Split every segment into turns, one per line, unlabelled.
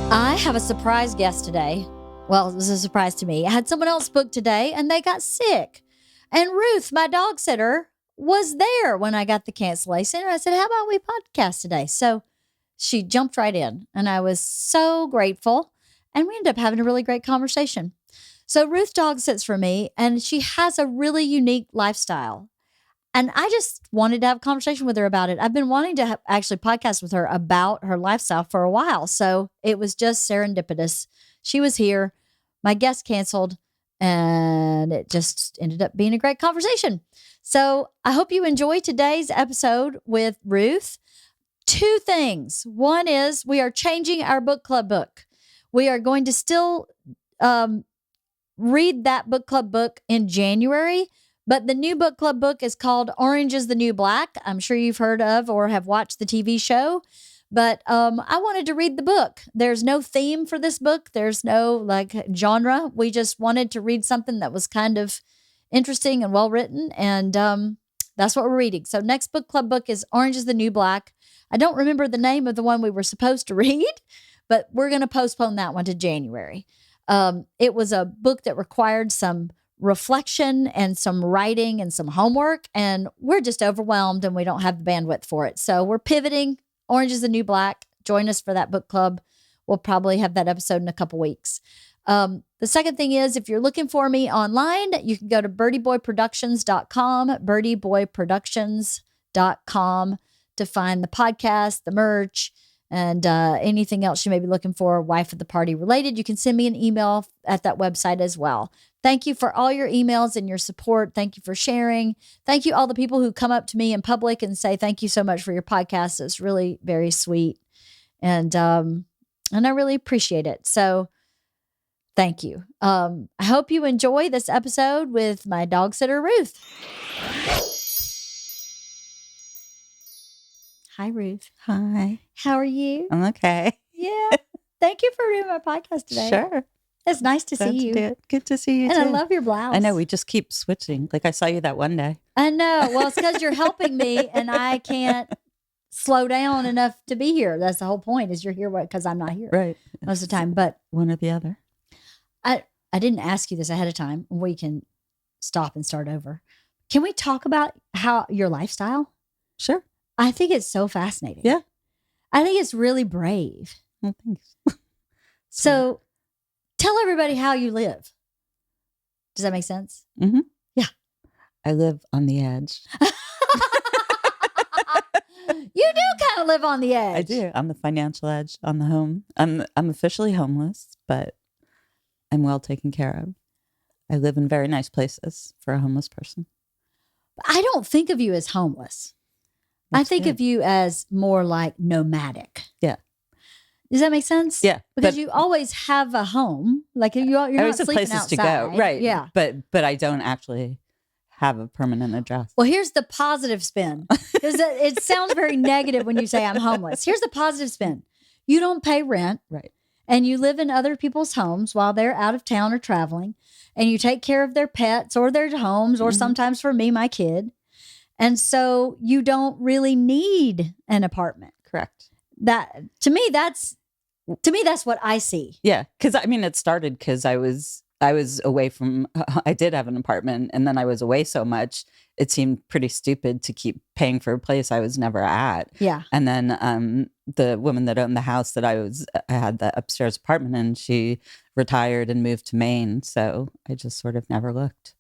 I have a surprise guest today. Well, it was a surprise to me. I had someone else booked today and they got sick. And Ruth, my dog sitter, was there when I got the cancellation. And I said, how about we podcast today? So she jumped right in and I was so grateful. And we ended up having a really great conversation. So Ruth dog sits for me and she has a really unique lifestyle. And I just wanted to have a conversation with her about it. I've been wanting to actually podcast with her about her lifestyle for a while. So it was just serendipitous. She was here. My guest canceled and it just ended up being a great conversation. So I hope you enjoy today's episode with Ruth. Two things. One is we are changing our book club book. We are going to still read that book club book in January. But the new book club book is called Orange is the New Black. I'm sure you've heard of or have watched the TV show. But I wanted to read the book. There's no theme for this book. There's no genre. We just wanted to read something that was kind of interesting and well written. And that's what we're reading. So next book club book is Orange is the New Black. I don't remember the name of the one we were supposed to read, but we're going to postpone that one to January. It was a book that required some reflection and some writing and some homework, and we're just overwhelmed and we don't have the bandwidth for it. So we're pivoting. Orange is the New Black. Join us for that book club. We'll probably have that episode in a couple weeks. The second thing is, if you're looking for me online, you can go to birdieboyproductions.com, birdieboyproductions.com to find the podcast, the merch, and anything else you may be looking for, wife of the party related. You can send me an email at that website as well. Thank you for all your emails and your support. Thank you for sharing. Thank you all the people who come up to me in public and say, thank you so much for your podcast. It's really very sweet. And I really appreciate it. So thank you. I hope you enjoy this episode with my dog sitter, Ruth. Hi, Ruth.
Hi.
How are you?
I'm okay.
Yeah. Thank you for doing my podcast today.
Sure.
It's nice to see you.
Good to see you,
and
too.
I love your blouse.
I know. We just keep switching. Like I saw you that one day.
I know. Well, it's because you're helping me and I can't slow down enough to be here. That's the whole point, is you're here because I'm not here.
Right.
Most of the time. But
one or the other.
I didn't ask you this ahead of time. We can stop and start over. Can we talk about how your lifestyle?
Sure.
I think it's so fascinating.
Yeah.
I think it's really brave.
Well, thanks.
So tell everybody how you live. Does that make sense?
Mm-hmm.
Yeah.
I live on the edge.
You do kind of live on the edge.
I do. On the financial edge, on the home. I'm officially homeless, but I'm well taken care of. I live in very nice places for a homeless person.
I don't think of you as homeless. I think of you as more like nomadic.
Yeah.
Does that make sense?
Yeah.
Because you always have a home. Like you're not sleeping
places
outside.
to go. Right.
Yeah.
But I don't actually have a permanent address.
Well, here's the positive spin. Because it sounds very negative when you say I'm homeless. Here's the positive spin. You don't pay rent.
Right.
And you live in other people's homes while they're out of town or traveling. And you take care of their pets or their homes, or sometimes for me, my kid. And so you don't really need an apartment.
Correct.
That to me, that's what I see.
Yeah. Cause I mean, it started because I was away from, I did have an apartment, and then I was away so much, it seemed pretty stupid to keep paying for a place I was never at.
Yeah.
And then the woman that owned the house that I had the upstairs apartment in, she retired and moved to Maine. So I just sort of never looked.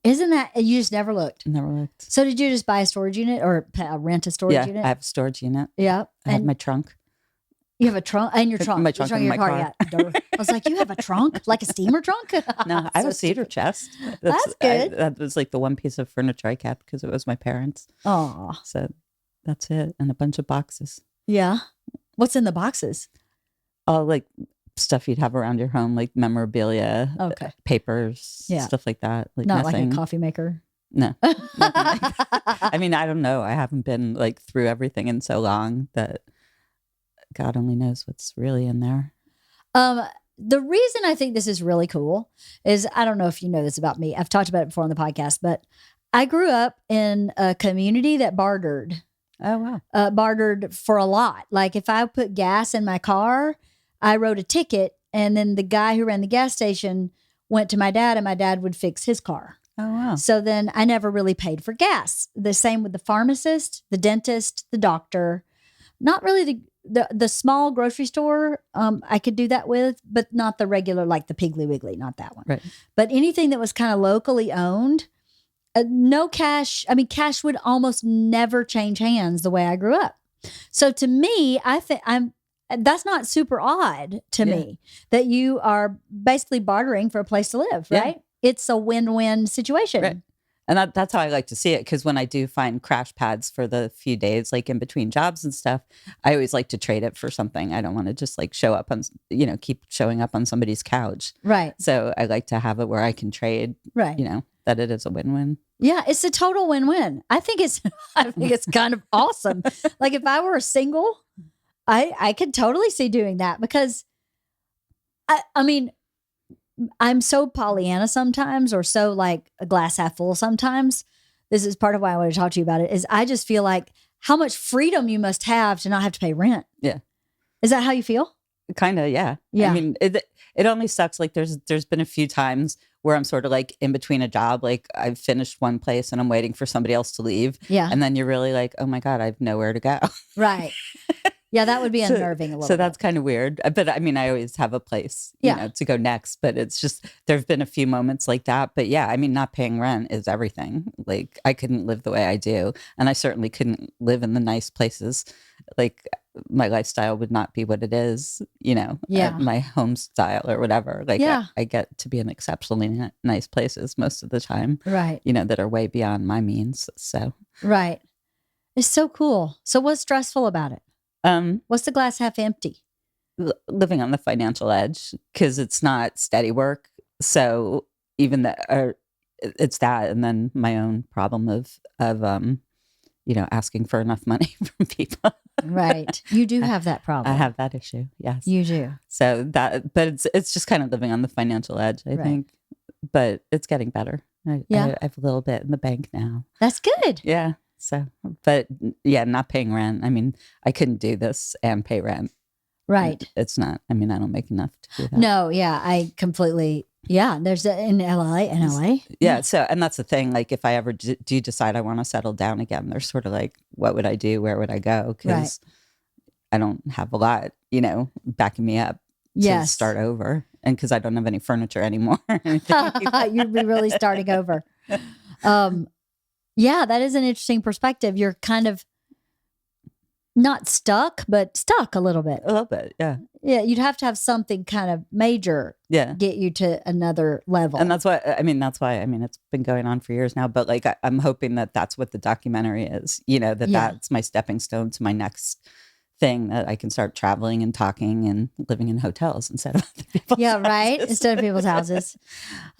Isn't that, you just never looked?
Never looked.
So did you just buy a storage unit or rent a storage unit?
Yeah, I have a storage unit.
Yeah.
I have my trunk.
You have a trunk and your trunk.
My trunk in my car.
Yeah. I was like, you have a trunk? Like a steamer trunk?
No, I have a cedar chest.
That's good.
That was like the one piece of furniture I kept because it was my parents'.
Oh.
So that's it. And a bunch of boxes.
Yeah. What's in the boxes?
All like stuff you'd have around your home, like memorabilia, papers, stuff like that. Like
not
nothing.
Like a coffee maker.
No. I mean, I don't know. I haven't been like through everything in so long that God only knows what's really in there.
The reason I think this is really cool is, I don't know if you know this about me. I've talked about it before on the podcast, but I grew up in a community that bartered.
Oh, wow.
Bartered for a lot. Like if I put gas in my car, I wrote a ticket, and then the guy who ran the gas station went to my dad, and my dad would fix his car.
Oh, wow.
So then I never really paid for gas. The same with the pharmacist, the dentist, the doctor. Not really the small grocery store. I could do that with, but not the regular, like the Piggly Wiggly, not that one.
Right.
But anything that was kind of locally owned, no cash. I mean, cash would almost never change hands the way I grew up. So to me, I think that's not super odd to me that you are basically bartering for a place to live, right? It's a win-win situation.
Right. And that's how I like to see it. Because when I do find crash pads for the few days, like in between jobs and stuff, I always like to trade it for something. I don't want to just like show up on, keep showing up on somebody's couch.
Right.
So I like to have it where I can trade,
right.
That it is a win-win.
Yeah, it's a total win-win. I think it's kind of awesome. Like if I were single, I could totally see doing that because I mean, I'm so Pollyanna sometimes, or so like a glass half full sometimes. This is part of why I want to talk to you about it, is I just feel like how much freedom you must have to not have to pay rent.
Yeah.
Is that how you feel?
Kind of, yeah.
Yeah.
I mean, it only sucks. Like there's been a few times where I'm sort of like in between a job, like I've finished one place and I'm waiting for somebody else to leave.
Yeah.
And then you're really like, oh my God, I have nowhere to go.
Right. Yeah, that would be unnerving a little bit.
So that's kind of weird. But I mean, I always have a place, to go next. But it's just, there've been a few moments like that. But yeah, I mean, not paying rent is everything. Like I couldn't live the way I do. And I certainly couldn't live in the nice places. Like my lifestyle would not be what it is, my home style or whatever. Like I get to be in exceptionally nice places most of the time.
Right.
That are way beyond my means. So.
Right. It's so cool. So what's stressful about it? What's the glass half empty?
Living on the financial edge because it's not steady work. So even that, it's that, and then my own problem of asking for enough money from people.
Right, you do have that problem.
I have that issue. Yes,
you do.
So but it's just kind of living on the financial edge, I think. But it's getting better. I have a little bit in the bank now.
That's good.
Yeah. So, but yeah, not paying rent. I mean, I couldn't do this and pay rent.
Right.
It's not, I mean, I don't make enough to do that.
No, yeah, I completely, there's in LA.
Yeah. So, and that's the thing, like if I ever do decide I want to settle down again, there's sort of like, what would I do? Where would I go? Because I don't have a lot, backing me up to start over. And because I don't have any furniture anymore.
You'd be really starting over. Yeah, that is an interesting perspective. You're kind of not stuck, but stuck a little bit.
A little bit, yeah.
Yeah, you'd have to have something kind of major get you to another level.
And that's why, it's been going on for years now, but like, I'm hoping that that's what the documentary is, that's my stepping stone to my next thing, that I can start traveling and talking and living in hotels instead of other people's houses.
Instead of people's houses.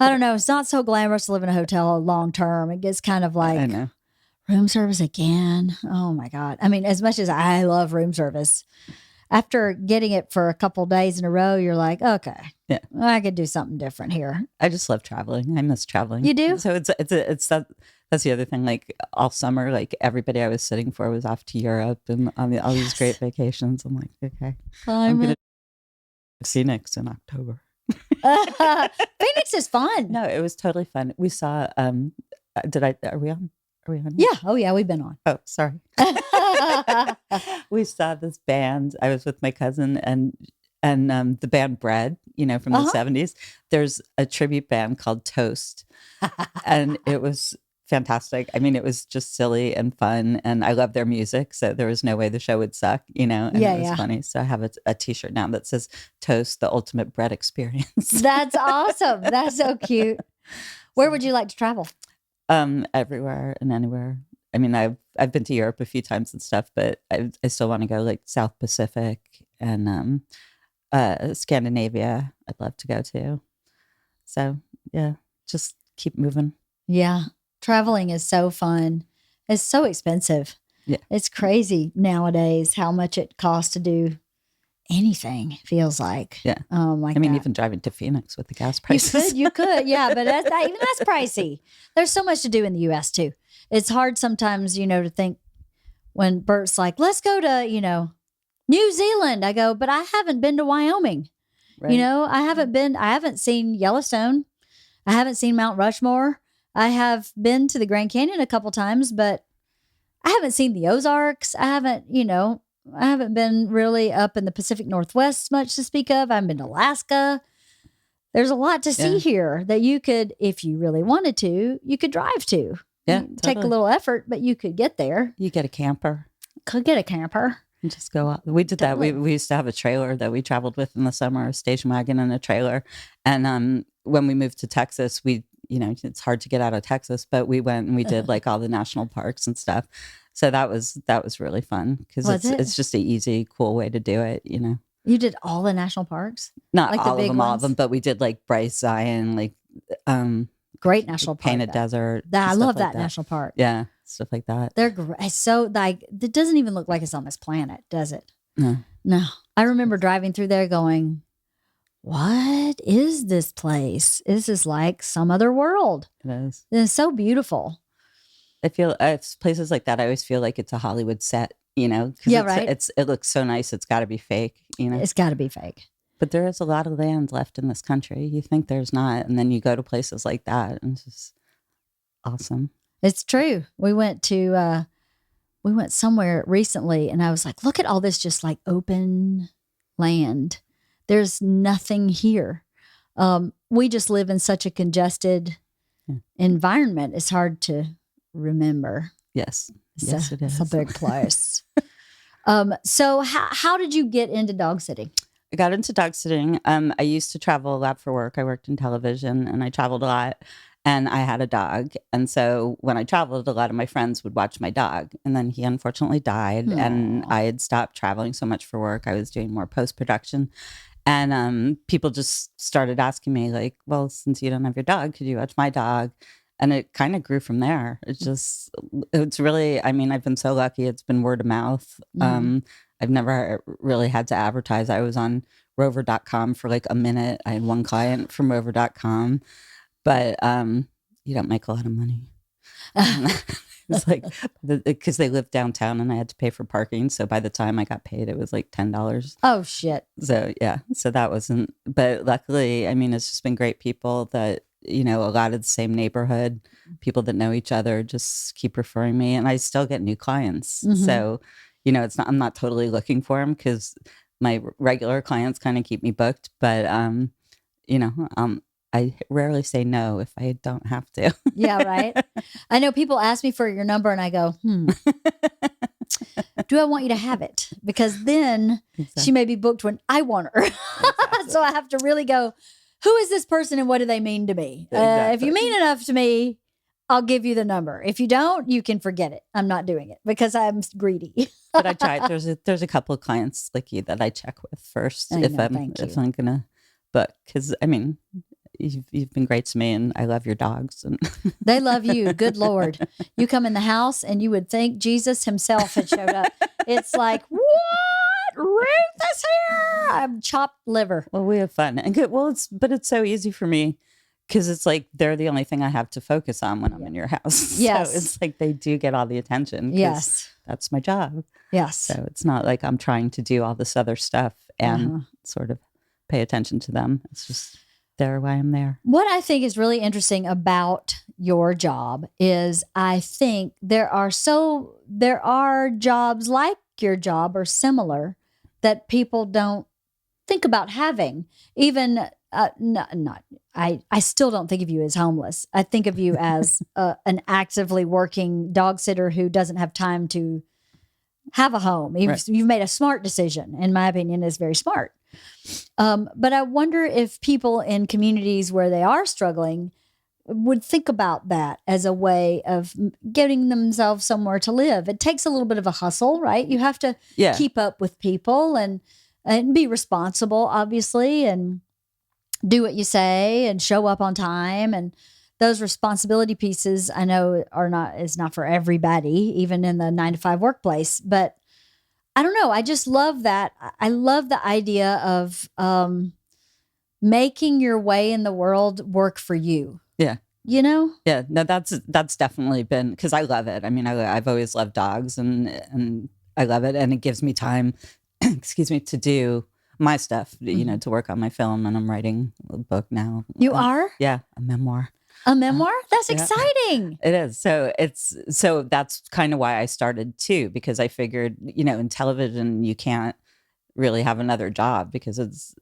I don't know. It's not so glamorous to live in a hotel long term. It gets kind of like,
I know.
Room service again. Oh my God. I mean, as much as I love room service, after getting it for a couple days in a row, you're like, okay, I could do something different here.
I just love traveling. I miss traveling.
You do?
So it's that's the other thing. Like all summer, like everybody I was sitting for was off to Europe and on all these great vacations. I'm like, okay, I'm going to Phoenix in October.
Phoenix is fun.
No, it was totally fun. We saw, are we on?
Yeah. Oh yeah. We've been on.
Oh, sorry. We saw this band. I was with my cousin and the band Bread, from the 70s. There's a tribute band called Toast. And it was fantastic. I mean, it was just silly and fun. And I love their music. So there was no way the show would suck, and it was funny. So I have a t-shirt now that says Toast, the ultimate bread experience.
That's awesome. That's so cute. Where would you like to travel?
Everywhere and anywhere. I mean, I've been to Europe a few times and stuff, but I still want to go like South Pacific and Scandinavia. I'd love to go to. So yeah, just keep moving. Yeah.
Traveling is so fun. It's so expensive.
Yeah.
It's crazy nowadays how much it costs to do anything, feels like.
Yeah.
Oh my God.
I mean, even driving to Phoenix with the gas prices.
You could. Yeah. But that's pricey. There's so much to do in the US too. It's hard sometimes, to think when Bert's like, let's go to, New Zealand. I go, but I haven't been to Wyoming.
Right.
You know, I haven't seen Yellowstone. I haven't seen Mount Rushmore. I have been to the Grand Canyon a couple times, but I haven't seen the Ozarks. I haven't been really up in the Pacific Northwest much to speak of. I haven't been to Alaska. There's a lot to see here that you could, if you really wanted to, you could drive to.
Yeah.
Take a little effort, but you could get there.
You get a camper.
Could get a camper.
And just go out. We did that. We used to have a trailer that we traveled with in the summer, a station wagon and a trailer. And when we moved to Texas, it's hard to get out of Texas, but we went and we did like all the national parks and stuff. So that was really fun because it's just an easy, cool way to do it.
You did all the national parks?
Not
like
all of them, but we did like Bryce, Zion, like
great national park.
Painted Desert.
I love that national park.
Yeah, stuff like that.
They're great. So like it doesn't even look like it's on this planet, does it?
No.
I remember driving through there going, what is this place? This is like some other world.
It is.
It's so beautiful.
I feel places like that. I always feel like it's a Hollywood set,
right.
It looks so nice. It's got to be fake,
It's got to be fake.
But there is a lot of land left in this country. You think there's not, and then you go to places like that, and it's just awesome.
It's true. We went somewhere recently, and I was like, look at all this just like open land. There's nothing here. We just live in such a congested environment. It's hard to remember.
Yes. Yes, it is.
It's a big place. So how did you get into dog sitting?
I got into dog sitting. I used to travel a lot for work. I worked in television and I traveled a lot, and I had a dog. And so when I traveled, a lot of my friends would watch my dog. And then he unfortunately died. Aww. And I had stopped traveling so much for work. I was doing more post-production. And people just started asking me like, well, since you don't have your dog, could you watch my dog? And it kind of grew from there. It's really, I've been so lucky. It's been word of mouth. Mm. I've never really had to advertise. I was on rover.com for like a minute. I had one client from rover.com, but you don't make a lot of money. It's like, because they lived downtown and I had to pay for parking. So by the time I got paid, it was like $10.
Oh, shit.
So yeah, so that wasn't, but luckily, it's just been great people that, a lot of the same neighborhood, people that know each other just keep referring me, and I still get new clients. Mm-hmm. So, I'm not totally looking for them because my regular clients kind of keep me booked, but, I rarely say no if I don't have to.
Yeah, right. I know people ask me for your number and I go, do I want you to have it? Because then she may be booked when I want her. Exactly. So I have to really go, who is this person and what do they mean to me? Exactly. If you mean enough to me, I'll give you the number. If you don't, you can forget it. I'm not doing it because I'm greedy.
But I tried. There's a couple of clients like you that I check with first if I'm gonna book, because you've been great to me and I love your dogs and
they love you. Good Lord. You come in the house and you would think Jesus himself had showed up. It's like, what? Ruth is here. I'm chopped liver.
Well, we have fun and good. Well, it's so easy for me because it's like they're the only thing I have to focus on when I'm in your house.
Yes.
So it's like they do get all the attention.
Yes.
That's my job.
Yes.
So it's not like I'm trying to do all this other stuff and sort of pay attention to them. It's just they're why I'm there.
What I think is really interesting about your job is I think there are jobs like your job or similar that people don't think about having. Even I still don't think of you as homeless. I think of you as an actively working dog sitter who doesn't have time to have a home. You've made a smart decision, in my opinion, is very smart. But I wonder if people in communities where they are struggling would think about that as a way of getting themselves somewhere to live. It takes a little bit of a hustle, right? You have to keep up with people and be responsible, obviously, and do what you say and show up on time. And those responsibility pieces I know is not for everybody, even in the 9-to-5 workplace. But I don't know. I just love that. I love the idea of making your way in the world work for you.
Yeah.
Yeah,
no, that's definitely been, because I love it. I've always loved dogs and I love it. And it gives me time excuse me, to do my stuff, you know, to work on my film. And I'm writing a book now.
You are?
Yeah, a memoir.
A memoir? That's
Yeah.
exciting.
It is. So that's kind of why I started too, because I figured, you know, in television, you can't really have another job because it's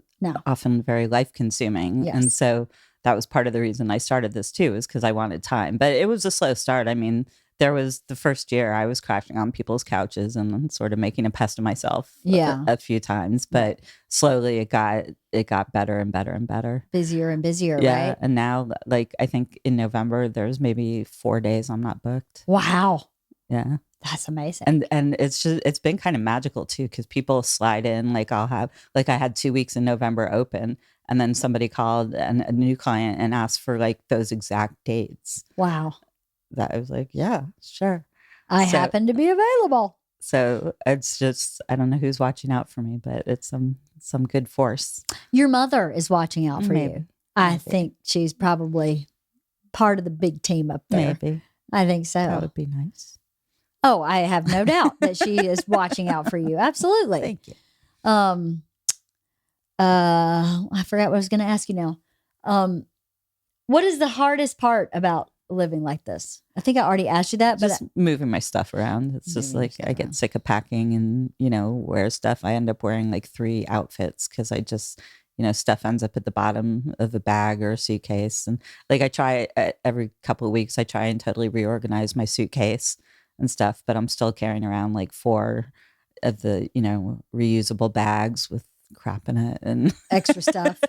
often very life consuming.
Yes.
And so that was part of the reason I started this too, is because I wanted time. But it was a slow start. I mean, there was the first year I was crashing on people's couches and sort of making a pest of myself a few times. But slowly it got better and better and better.
Busier and busier,
Yeah.
right?
And now, like, I think in November, there's maybe 4 days I'm not booked.
Wow.
Yeah.
That's amazing.
And it's been kind of magical too, because people slide in. Like I had 2 weeks in November open, and then somebody called and a new client and asked for like those exact dates.
Wow.
That I was like, yeah, sure.
I happen to be available.
So it's just, I don't know who's watching out for me, but it's some good force.
Your mother is watching out for
Maybe.
you. I think she's probably part of the big team up there.
Maybe.
I think so.
That would be nice.
Oh, I have no doubt that she is watching out for you. Absolutely.
Thank you.
I forgot what I was going to ask you now. What is the hardest part about living like this? I think I already asked you that, but
just moving my stuff around. It's just like I get sick of packing and, you know, wear stuff. I end up wearing like 3 outfits because I just, you know, stuff ends up at the bottom of a bag or a suitcase. And like I try every couple of weeks, I try and totally reorganize my suitcase and stuff, but I'm still carrying around like 4 of the, you know, reusable bags with crap in it and
extra stuff.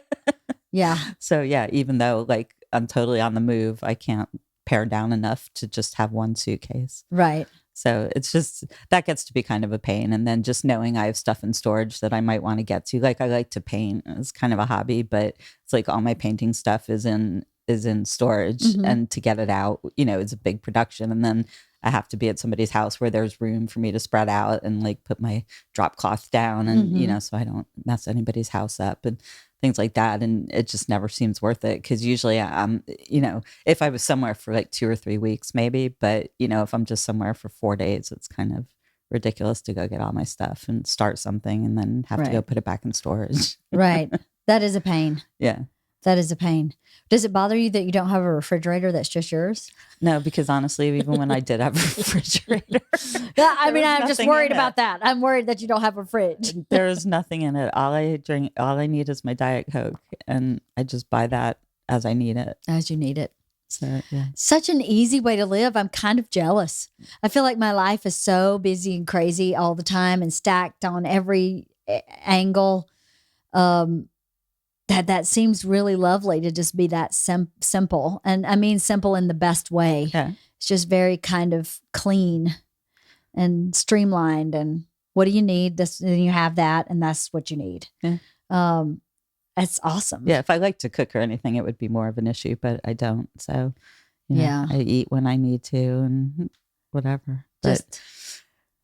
Yeah.
So yeah, even though like I'm totally on the move, I can't pare down enough to just have one suitcase.
Right.
So it's just, that gets to be kind of a pain. And then just knowing I have stuff in storage that I might want to get to, like I like to paint. It's kind of a hobby, but it's like all my painting stuff is in storage, and to get it out, you know, it's a big production. And then I have to be at somebody's house where there's room for me to spread out and like put my drop cloth down and, you know, so I don't mess anybody's house up and things like that. And it just never seems worth it. Cause usually I'm, you know, if I was somewhere for like 2 or 3 weeks, maybe, but you know, if I'm just somewhere for 4 days, it's kind of ridiculous to go get all my stuff and start something and then have to go put it back in storage.
Right. That is a pain.
Yeah.
That is a pain. Does it bother you that you don't have a refrigerator that's just yours?
No, because honestly, even when I did have a refrigerator,
I mean, I'm just worried about that. I'm worried that you don't have a fridge.
There is nothing in it. All I need is my Diet Coke, and I just buy that as I need it.
As you need it.
So, yeah.
Such an easy way to live. I'm kind of jealous. I feel like my life is so busy and crazy all the time and stacked on every angle. That seems really lovely to just be that simple. And I mean simple in the best way.
Yeah.
It's just very kind of clean and streamlined. And what do you need? This, and you have that, and that's what you need.
Yeah.
That's awesome.
Yeah, if I like to cook or anything, it would be more of an issue, but I don't. So, you know, I eat when I need to and whatever.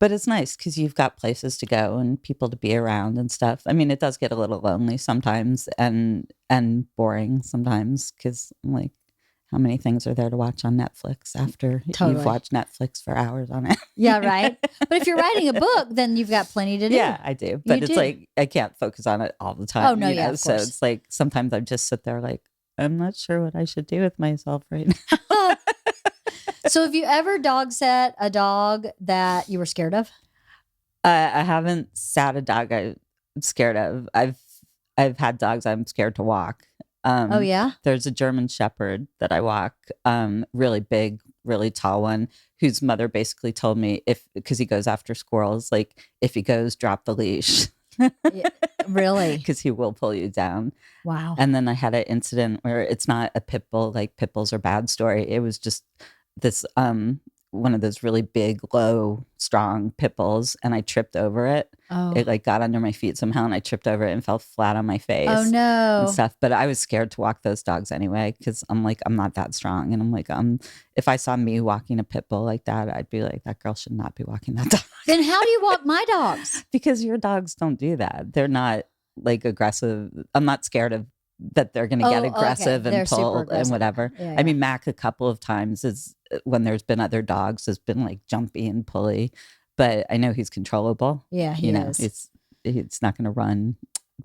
But it's nice because you've got places to go and people to be around and stuff. I mean, it does get a little lonely sometimes and boring sometimes because I'm like, how many things are there to watch on Netflix after you've watched Netflix for hours on it?
Yeah, right. But if you're writing a book, then you've got plenty to do.
Yeah, I do. But it's like, I can't focus on it all the time.
Oh, no,
you know?
of
So
course.
it's like, sometimes I just sit there like, I'm not sure what I should do with myself right now.
So have you ever dog sat a dog that you were scared of?
I haven't sat a dog I'm scared of. I've had dogs I'm scared to walk.
Oh, yeah?
There's a German Shepherd that I walk, really big, really tall one, whose mother basically told me because he goes after squirrels, like if he goes, drop the leash.
Yeah, really?
Because he will pull you down.
Wow.
And then I had an incident where it's not a pit bull, like pit bulls are bad story. It was just this one of those really big, low, strong pit bulls, and I tripped over it.
Oh.
It like got under my feet somehow, and I tripped over it and fell flat on my face.
Oh, no.
And stuff. But I was scared to walk those dogs anyway because I'm like, I'm not that strong, and I'm like, if I saw me walking a pit bull like that, I'd be like, that girl should not be walking that dog.
Then how do you walk my dogs?
Because your dogs don't do that. They're not like aggressive. I'm not scared of that they're going to get aggressive and pull and whatever.
Yeah,
I mean, Mac a couple of times is when there's been other dogs has been like jumpy and pulley, but I know he's controllable.
Yeah, he is.
He's not going to run,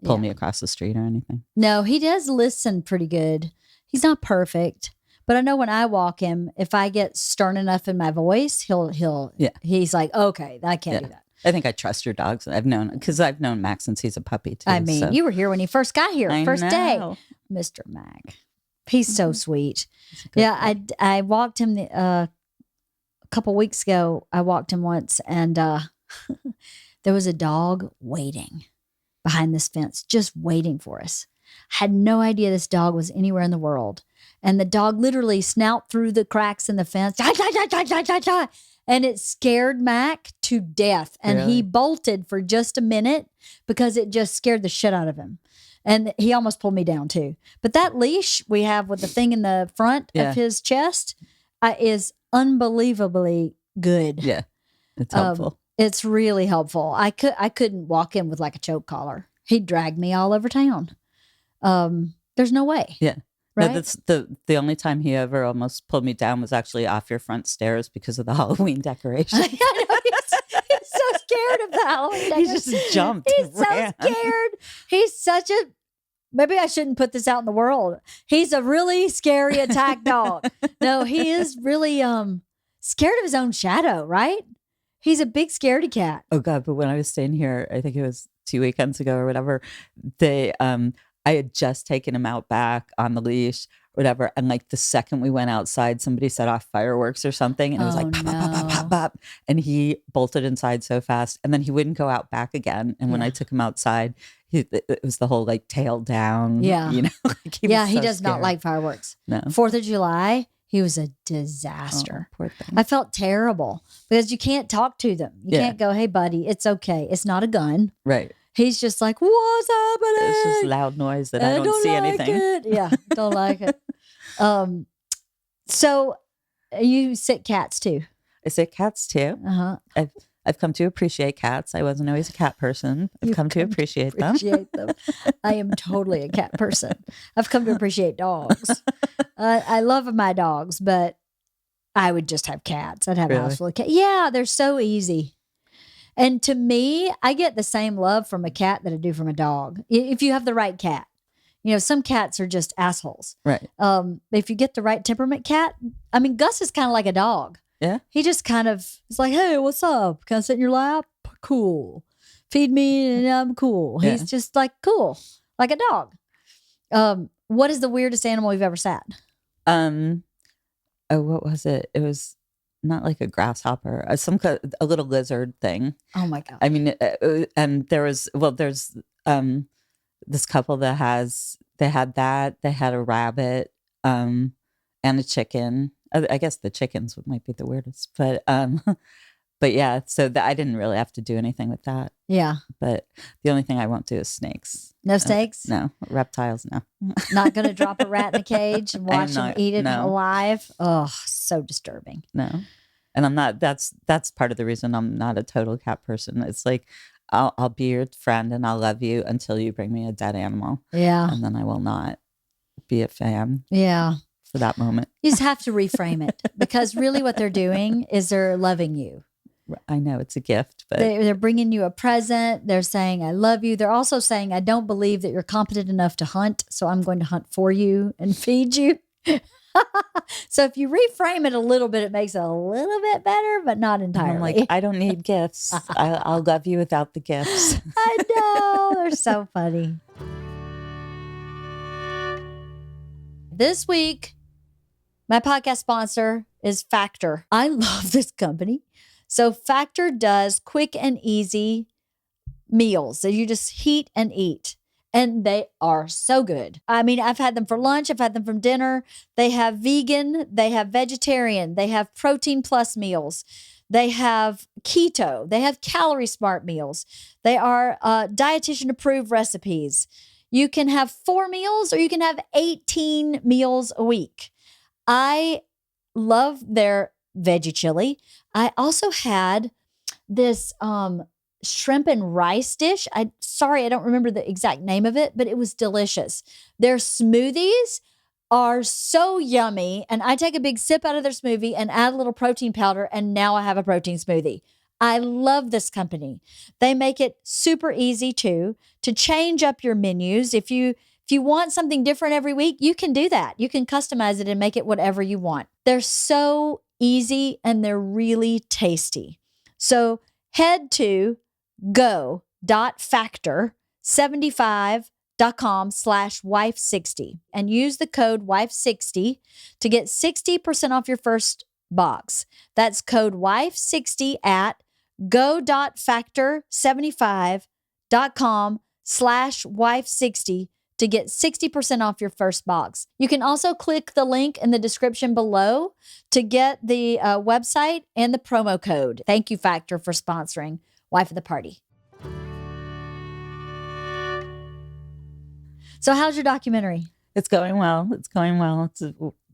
pull
Yeah.
me across the street or anything.
No, he does listen pretty good. He's not perfect, but I know when I walk him, if I get stern enough in my voice, he's like, okay, I can't do that.
I think I trust your dogs. I've known Max since he's a puppy too.
I mean, you were here when he first got here, first day,
know.
Mr. Mac. He's so sweet. Yeah, I walked him a couple weeks ago. I walked him once, and there was a dog waiting behind this fence, just waiting for us. Had no idea this dog was anywhere in the world. And the dog literally snout through the cracks in the fence. And it scared Mac to death. And he bolted for just a minute because it just scared the shit out of him. And he almost pulled me down too. But that leash we have with the thing in the front of his chest is unbelievably good.
Yeah, it's helpful.
It's really helpful. I couldn't walk him with like a choke collar. He'd drag me all over town. There's no way.
Yeah.
Right?
No, that's the only time he ever almost pulled me down was actually off your front stairs because of the Halloween decoration.
I know, he's so scared of the Halloween decoration.
He just jumped.
He's so scared. He's such a, maybe I shouldn't put this out in the world. He's a really scary attack dog. No, he is really scared of his own shadow, right? He's a big scaredy cat.
Oh God, but when I was staying here, I think it was 2 weekends ago or whatever, I had just taken him out back on the leash, whatever. And like the second we went outside, somebody set off fireworks or something. And it was like, pop, pop, pop, pop, pop. And he bolted inside so fast. And then he wouldn't go out back again. And when I took him outside, it was the whole like tail down.
Yeah.
You know? Like
he does not like fireworks.
No.
4th of July, he was a disaster.
Oh, poor thing.
I felt terrible because you can't talk to them. You can't go, hey, buddy, it's okay. It's not a gun.
Right.
He's just like, what's happening?
It's just loud noise that I don't see
like
anything.
It. Yeah, don't like it. So you sit cats too.
I say cats too.
Uh-huh.
I've come to appreciate cats. I wasn't always a cat person. I've come to appreciate them.
I am totally a cat person. I've come to appreciate dogs. I love my dogs, but I would just have cats. I'd have a house full of cats. Yeah, they're so easy. And to me, I get the same love from a cat that I do from a dog. If you have the right cat. You know, some cats are just assholes.
Right.
If you get the right temperament cat, I mean, Gus is kind of like a dog.
Yeah.
He just kind of is like, hey, what's up? Can I sit in your lap? Cool. Feed me and I'm cool.
Yeah.
He's just like cool, like a dog. What is the weirdest animal you've ever sat?
Oh, what was it? It was not like a grasshopper, a little lizard thing.
Oh my God.
I mean, and there's this couple that they had a rabbit, and a chicken. I guess the chickens might be the weirdest, but yeah, so I didn't really have to do anything with that.
Yeah.
But the only thing I won't do is snakes.
No snakes?
No. Reptiles, no.
Not going to drop a rat in a cage and watch him eat it
no.
alive? Oh, so disturbing.
No. And I'm not, that's part of the reason I'm not a total cat person. It's like, I'll be your friend and I'll love you until you bring me a dead animal.
Yeah.
And then I will not be a fan.
Yeah.
For that moment.
You just have to reframe it because really what they're doing is they're loving you.
I know it's a gift, but
they're bringing you a present. They're saying, I love you. They're also saying, I don't believe that you're competent enough to hunt. So I'm going to hunt for you and feed you. So if you reframe it a little bit, it makes it a little bit better, but not entirely.
I'm like, I don't need gifts. I'll love you without the gifts.
I know. They're so funny. This week, my podcast sponsor is Factor. I love this company. So Factor does quick and easy meals that you just heat and eat. And they are so good. I mean, I've had them for lunch. I've had them from dinner. They have vegan. They have vegetarian. They have protein plus meals. They have keto. They have calorie smart meals. They are dietitian approved recipes. You can have 4 meals or you can have 18 meals a week. I love their veggie chili. I also had this shrimp and rice dish. I don't remember the exact name of it, but it was delicious. Their smoothies are so yummy. And I take a big sip out of their smoothie and add a little protein powder. And now I have a protein smoothie. I love this company. They make it super easy to change up your menus. If you want something different every week, you can do that. You can customize it and make it whatever you want. They're so easy and they're really tasty. So head to go.factor75.com/wife60 and use the code wife60 to get 60% off your first box. That's code wife60 at go.factor75.com/wife60 to get 60% off your first box. You can also click the link in the description below to get the website and the promo code. Thank you, Factor, for sponsoring Wife of the Party. So how's your documentary?
It's going well. It's going well. It's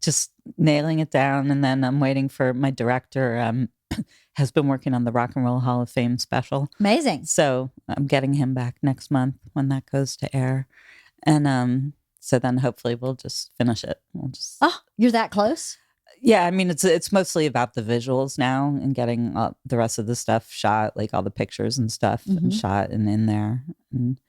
just nailing it down. And then I'm waiting for my director, has been working on the Rock and Roll Hall of Fame special.
Amazing.
So I'm getting him back next month when that goes to air. And so then hopefully we'll just finish it.
Oh, you're that close?
Yeah, I mean, it's mostly about the visuals now and getting the rest of the stuff shot, like all the pictures and stuff and shot and in there. And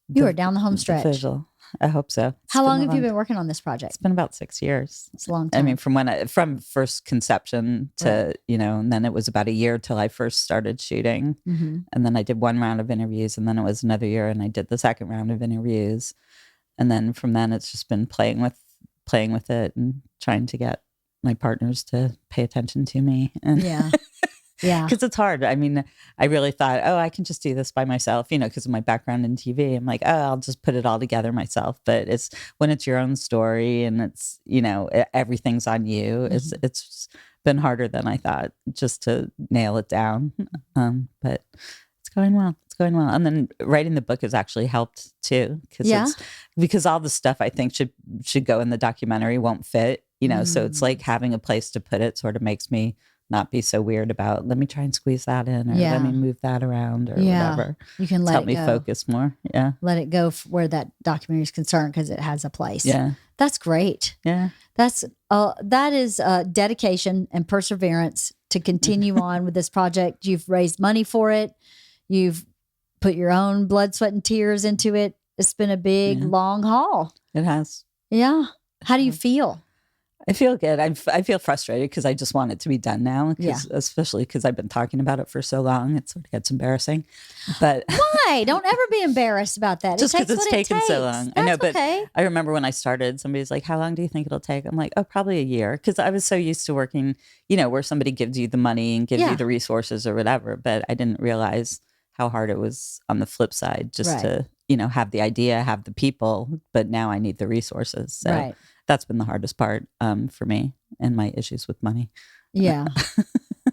you are down the home stretch.
Visual. I hope so.
How long have you been working on this project?
It's been about 6 years.
It's a long time.
I mean, from first conception to, right. And then it was about a year till I first started shooting. Mm-hmm. And then I did one round of interviews, and then it was another year and I did the second round of interviews. And then from then it's just been playing with it and trying to get my partners to pay attention to me. And
yeah. Yeah.
Because it's hard. I mean, I really thought, I can just do this by myself, because of my background in TV. I'm like, I'll just put it all together myself. But it's when it's your own story and it's, everything's on you. Mm-hmm. It's been harder than I thought just to nail it down. But it's going well. It's going well. And then writing the book has actually helped too. Because all the stuff I think should go in the documentary won't fit, so it's like having a place to put it sort of makes me not be so weird about, let me try and squeeze that in or let me move that around or whatever.
You can let
help
it
me
go.
Focus more. Yeah.
Let it go where that documentary is concerned because it has a place.
Yeah.
That's great.
Yeah.
That is dedication and perseverance to continue on with this project. You've raised money for it. You've put your own blood, sweat, and tears into it. It's been a big, long haul.
It has.
Yeah. How do you feel?
I feel good. I feel frustrated because I just want it to be done now. Especially because I've been talking about it for so long. It sort of gets embarrassing. But
why? Don't ever be embarrassed about that.
Just because it's taken so long.
That's
I know, but
okay.
I remember when I started, somebody's like, how long do you think it'll take? I'm like, probably a year. Because I was so used to working, where somebody gives you the money and gives you the resources or whatever. But I didn't realize how hard it was on the flip side just to, have the idea, have the people. But now I need the resources. So that's been the hardest part for me and my issues with money.
Yeah.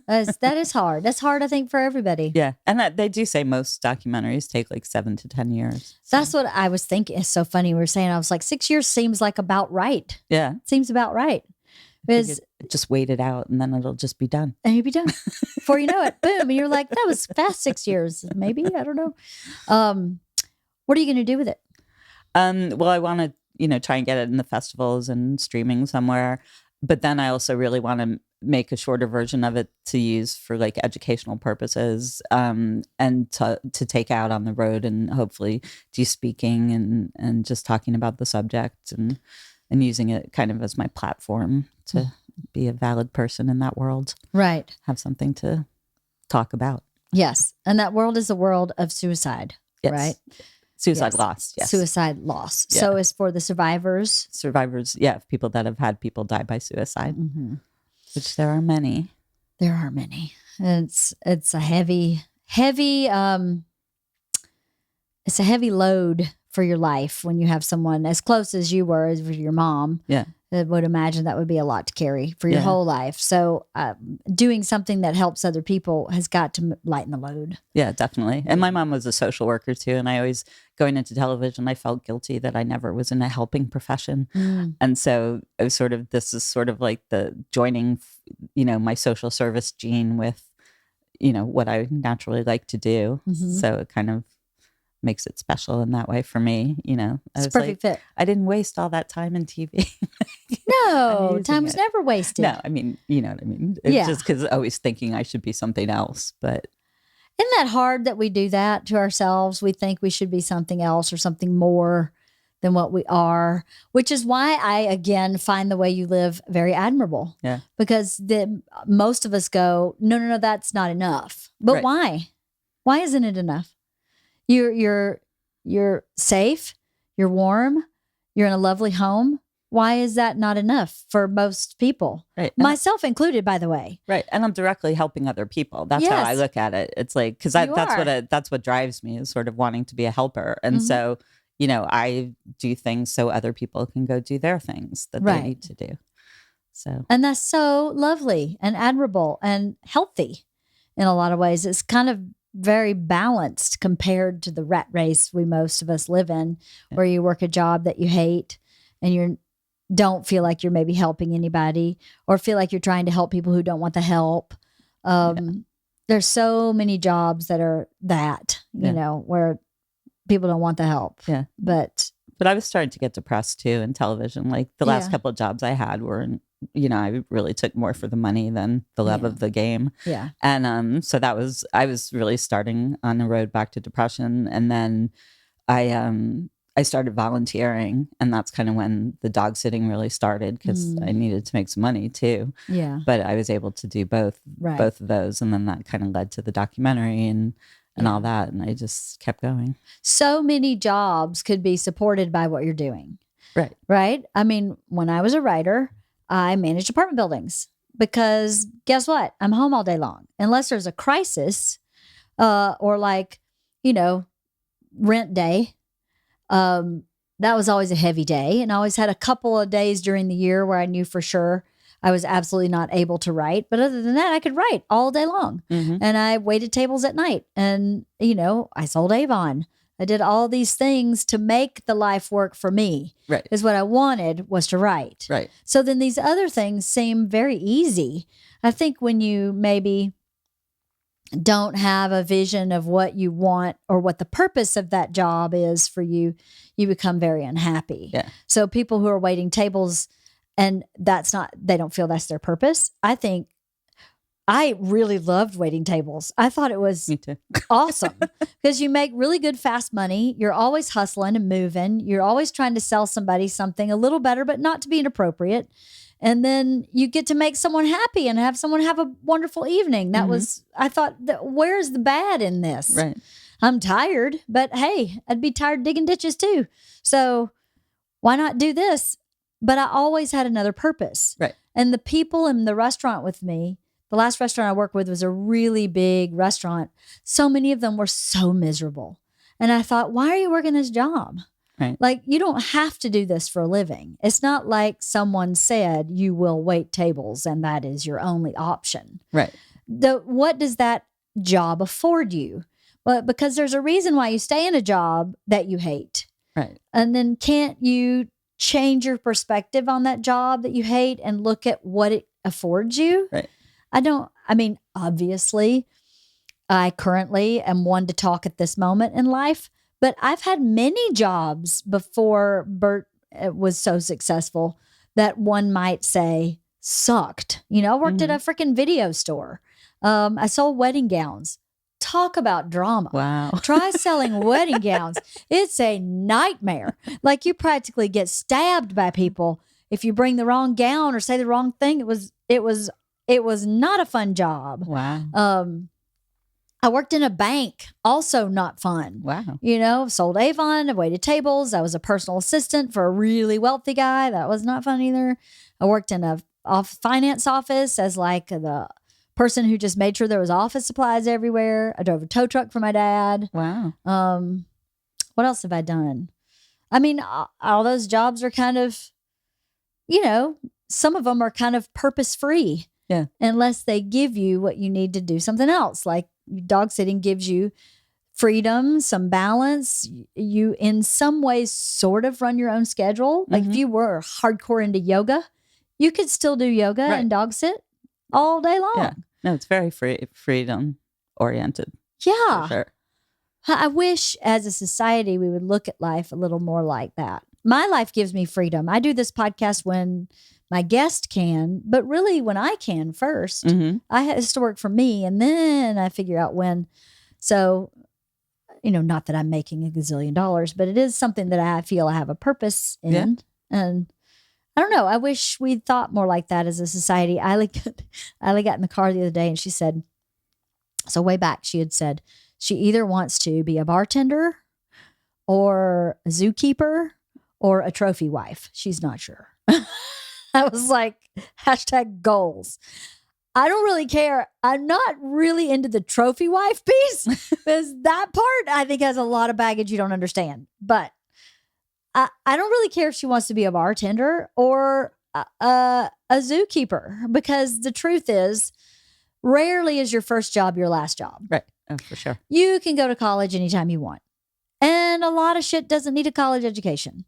That is hard. That's hard, I think, for everybody.
Yeah. And they do say most documentaries take like 7 to 10 years.
So. That's what I was thinking. It's so funny. We were saying, I was like, 6 years seems like about right.
Yeah.
Seems about right. Because
just wait it out and then it'll just be done.
And you'll be done. Before you know it, boom. And you're like, that was fast 6 years. Maybe. I don't know. What are you going to do with it?
Well, I want to, try and get it in the festivals and streaming somewhere. But then I also really want to make a shorter version of it to use for like educational purposes and to take out on the road and hopefully do speaking and just talking about the subject and using it kind of as my platform to be a valid person in that world.
Right.
Have something to talk about.
Yes. And that world is a world of suicide, right?
Suicide loss, yes.
Suicide loss.
Yeah.
So it's for the survivors.
Survivors, people that have had people die by suicide, which there are many.
There are many. It's a heavy, it's a heavy load for your life when you have someone as close as you were as your mom.
Yeah.
I would imagine that would be a lot to carry for your whole life. So doing something that helps other people has got to lighten the load.
Yeah, definitely. And my mom was a social worker too. And I always, going into television, I felt guilty that I never was in a helping profession. And so it was this is sort of like the joining, my social service gene with, what I naturally like to do. So it kind of makes it special in that way for me.
It's a perfect fit.
I didn't waste all that time in TV.
No,
using
time's
it.
never wasted.
No, I mean, you know what I mean? It's just because always thinking I should be something else. But
isn't that hard that we do that to ourselves? We think we should be something else or something more than what we are, which is why I, again, find the way you live very admirable.
Yeah.
Because most of us go, no, that's not enough. But
Right.
why? Why isn't it enough? You're safe. You're warm. You're in a lovely home. Why is that not enough for most people?
Right.
Myself included, by the way.
Right. And I'm directly helping other people. That's how I look at it. It's like, because that's what drives me, is sort of wanting to be a helper. And so, you know, I do things so other people can go do their things that they need to do. So,
and that's so lovely and admirable and healthy in a lot of ways. It's kind of very balanced compared to the rat race most of us live in, where you work a job that you hate and you don't feel like you're maybe helping anybody, or feel like you're trying to help people who don't want the help. There's so many jobs that are you know, where people don't want the help.
Yeah.
But
I was starting to get depressed too in television. Like the last couple of jobs I had were, you know, I really took more for the money than the love of the game.
Yeah.
And so I was really starting on the road back to depression. And then I started volunteering, and that's kind of when the dog sitting really started, because I needed to make some money too.
Yeah.
But I was able to do both of those. And then that kind of led to the documentary and all that. And I just kept going.
So many jobs could be supported by what you're doing.
Right.
Right. I mean, when I was a writer, I managed apartment buildings, because guess what? I'm home all day long. Unless there's a crisis, or like, you know, rent day. That was always a heavy day, and I always had a couple of days during the year where I knew for sure I was absolutely not able to write. But other than that, I could write all day long. And I waited tables at night, and, you know, I sold Avon. I did all these things to make the life work for me.
Right.
Is what I wanted was to write.
Right.
So then these other things seem very easy. I think when you maybe don't have a vision of what you want or what the purpose of that job is for you, you become very unhappy.
Yeah.
So people who are waiting tables and they don't feel that's their purpose. I think I really loved waiting tables. I thought it was
Me too.
awesome, because you make really good fast money. You're always hustling and moving. You're always trying to sell somebody something a little better, but not to be inappropriate. And then you get to make someone happy and have someone have a wonderful evening. That was, I thought, where's the bad in this?
Right.
I'm tired, but hey, I'd be tired digging ditches too. So why not do this? But I always had another purpose.
Right.
And the people in the restaurant with me, the last restaurant I worked with was a really big restaurant. So many of them were so miserable. And I thought, why are you working this job?
Right.
Like, you don't have to do this for a living. It's not like someone said you will wait tables and that is your only option.
Right.
What does that job afford you? Well, because there's a reason why you stay in a job that you hate.
Right.
And then can't you change your perspective on that job that you hate and look at what it affords you?
Right.
Obviously, I currently am one to talk at this moment in life, but I've had many jobs before Bert was so successful that one might say sucked. You know, I worked at a freaking video store. I sold wedding gowns. Talk about drama.
Wow. Try
selling wedding gowns. It's a nightmare. Like, you practically get stabbed by people if you bring the wrong gown or say the wrong thing. It was not a fun job.
Wow.
I worked in a bank, also not fun.
Wow.
You know, sold Avon, I waited tables. I was a personal assistant for a really wealthy guy. That was not fun either. I worked in a finance office as like the person who just made sure there was office supplies everywhere. I drove a tow truck for my dad.
Wow.
What else have I done? I mean, all those jobs are kind of, you know, some of them are kind of purpose-free.
Yeah.
Unless they give you what you need to do something else. Like dog sitting gives you freedom, some balance. You, in some ways, sort of run your own schedule. Like if you were hardcore into yoga, you could still do yoga and dog sit all day long.
Yeah. No, it's very freedom oriented.
Yeah.
For sure.
I wish as a society we would look at life a little more like that. my life gives me freedom. I do this podcast when my guest can, but really when I can first.
Mm-hmm.
I has to work for me, and then I figure out when. So, not that I'm making a gazillion dollars, but it is something that I feel I have a purpose in.
Yeah.
And I don't know. I wish we'd thought more like that as a society. Eileen got in the car the other day and she said, so way back, she had said she either wants to be a bartender or a zookeeper or a trophy wife. She's not sure. I was like, hashtag goals. I don't really care. I'm not really into the trophy wife piece because that part I think has a lot of baggage you don't understand. But I don't really care if she wants to be a bartender or a zookeeper, because the truth is, rarely is your first job your last job.
Right. Oh, for sure.
You can go to college anytime you want. And a lot of shit doesn't need a college education.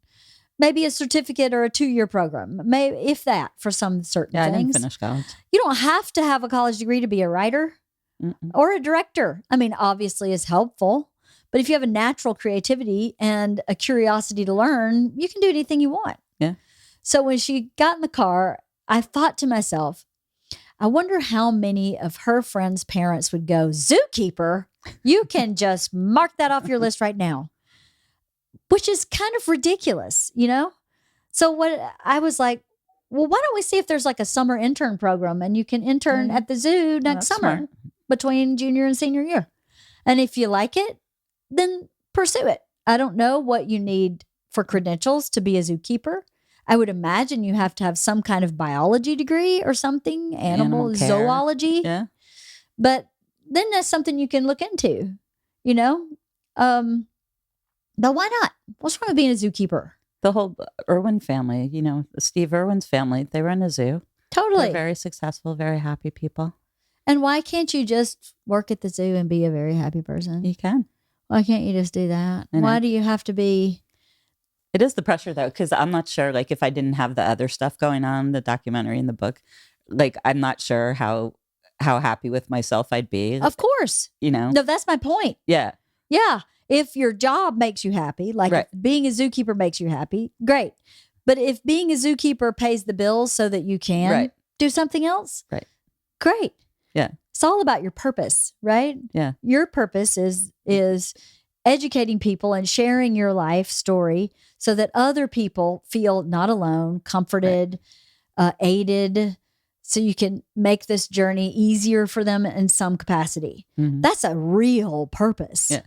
Maybe a certificate or a 2-year program, maybe if that, for some certain things.
I didn't finish college.
You don't have to have a college degree to be a writer or a director. I mean, obviously it's helpful, but if you have a natural creativity and a curiosity to learn, you can do anything you want.
Yeah.
So when she got in the car, I thought to myself, I wonder how many of her friends' parents would go, zookeeper? You can just mark that off your list right now. Which is kind of ridiculous, So what I was like, well, why don't we see if there's like a summer intern program and you can intern at the zoo next summer
smart.
Between junior and senior year. And if you like it, then pursue it. I don't know what you need for credentials to be a zookeeper. I would imagine you have to have some kind of biology degree or something, animal
care.
zoology.
Yeah.
But then that's something you can look into, But why not? What's wrong with being a zookeeper?
The whole Irwin family, Steve Irwin's family, they run a zoo.
Totally.
They're very successful, very happy people.
And why can't you just work at the zoo and be a very happy person?
You can.
Why can't you just do that? Why do you have to be?
It is the pressure, though, because I'm not sure, like, if I didn't have the other stuff going on, the documentary and the book, like, I'm not sure how happy with myself I'd be.
Of course. No, that's my point.
Yeah.
Yeah. If your job makes you happy, like
right.
if being a zookeeper makes you happy, great. But if being a zookeeper pays the bills so that you can do something else, great.
Yeah.
It's all about your purpose, right?
Yeah.
Your purpose is educating people and sharing your life story so that other people feel not alone, comforted, aided, so you can make this journey easier for them in some capacity.
Mm-hmm.
That's a real purpose.
Yeah.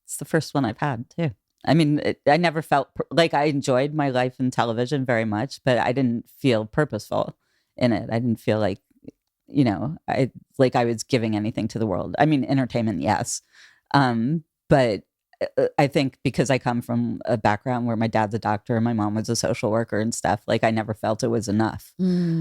It's the first one I've had, too. I mean, I never felt like I enjoyed my life in television very much, but I didn't feel purposeful in it. I didn't feel like, I was giving anything to the world. I mean, entertainment, yes. But I think because I come from a background where my dad's a doctor and my mom was a social worker and stuff, like I never felt it was enough.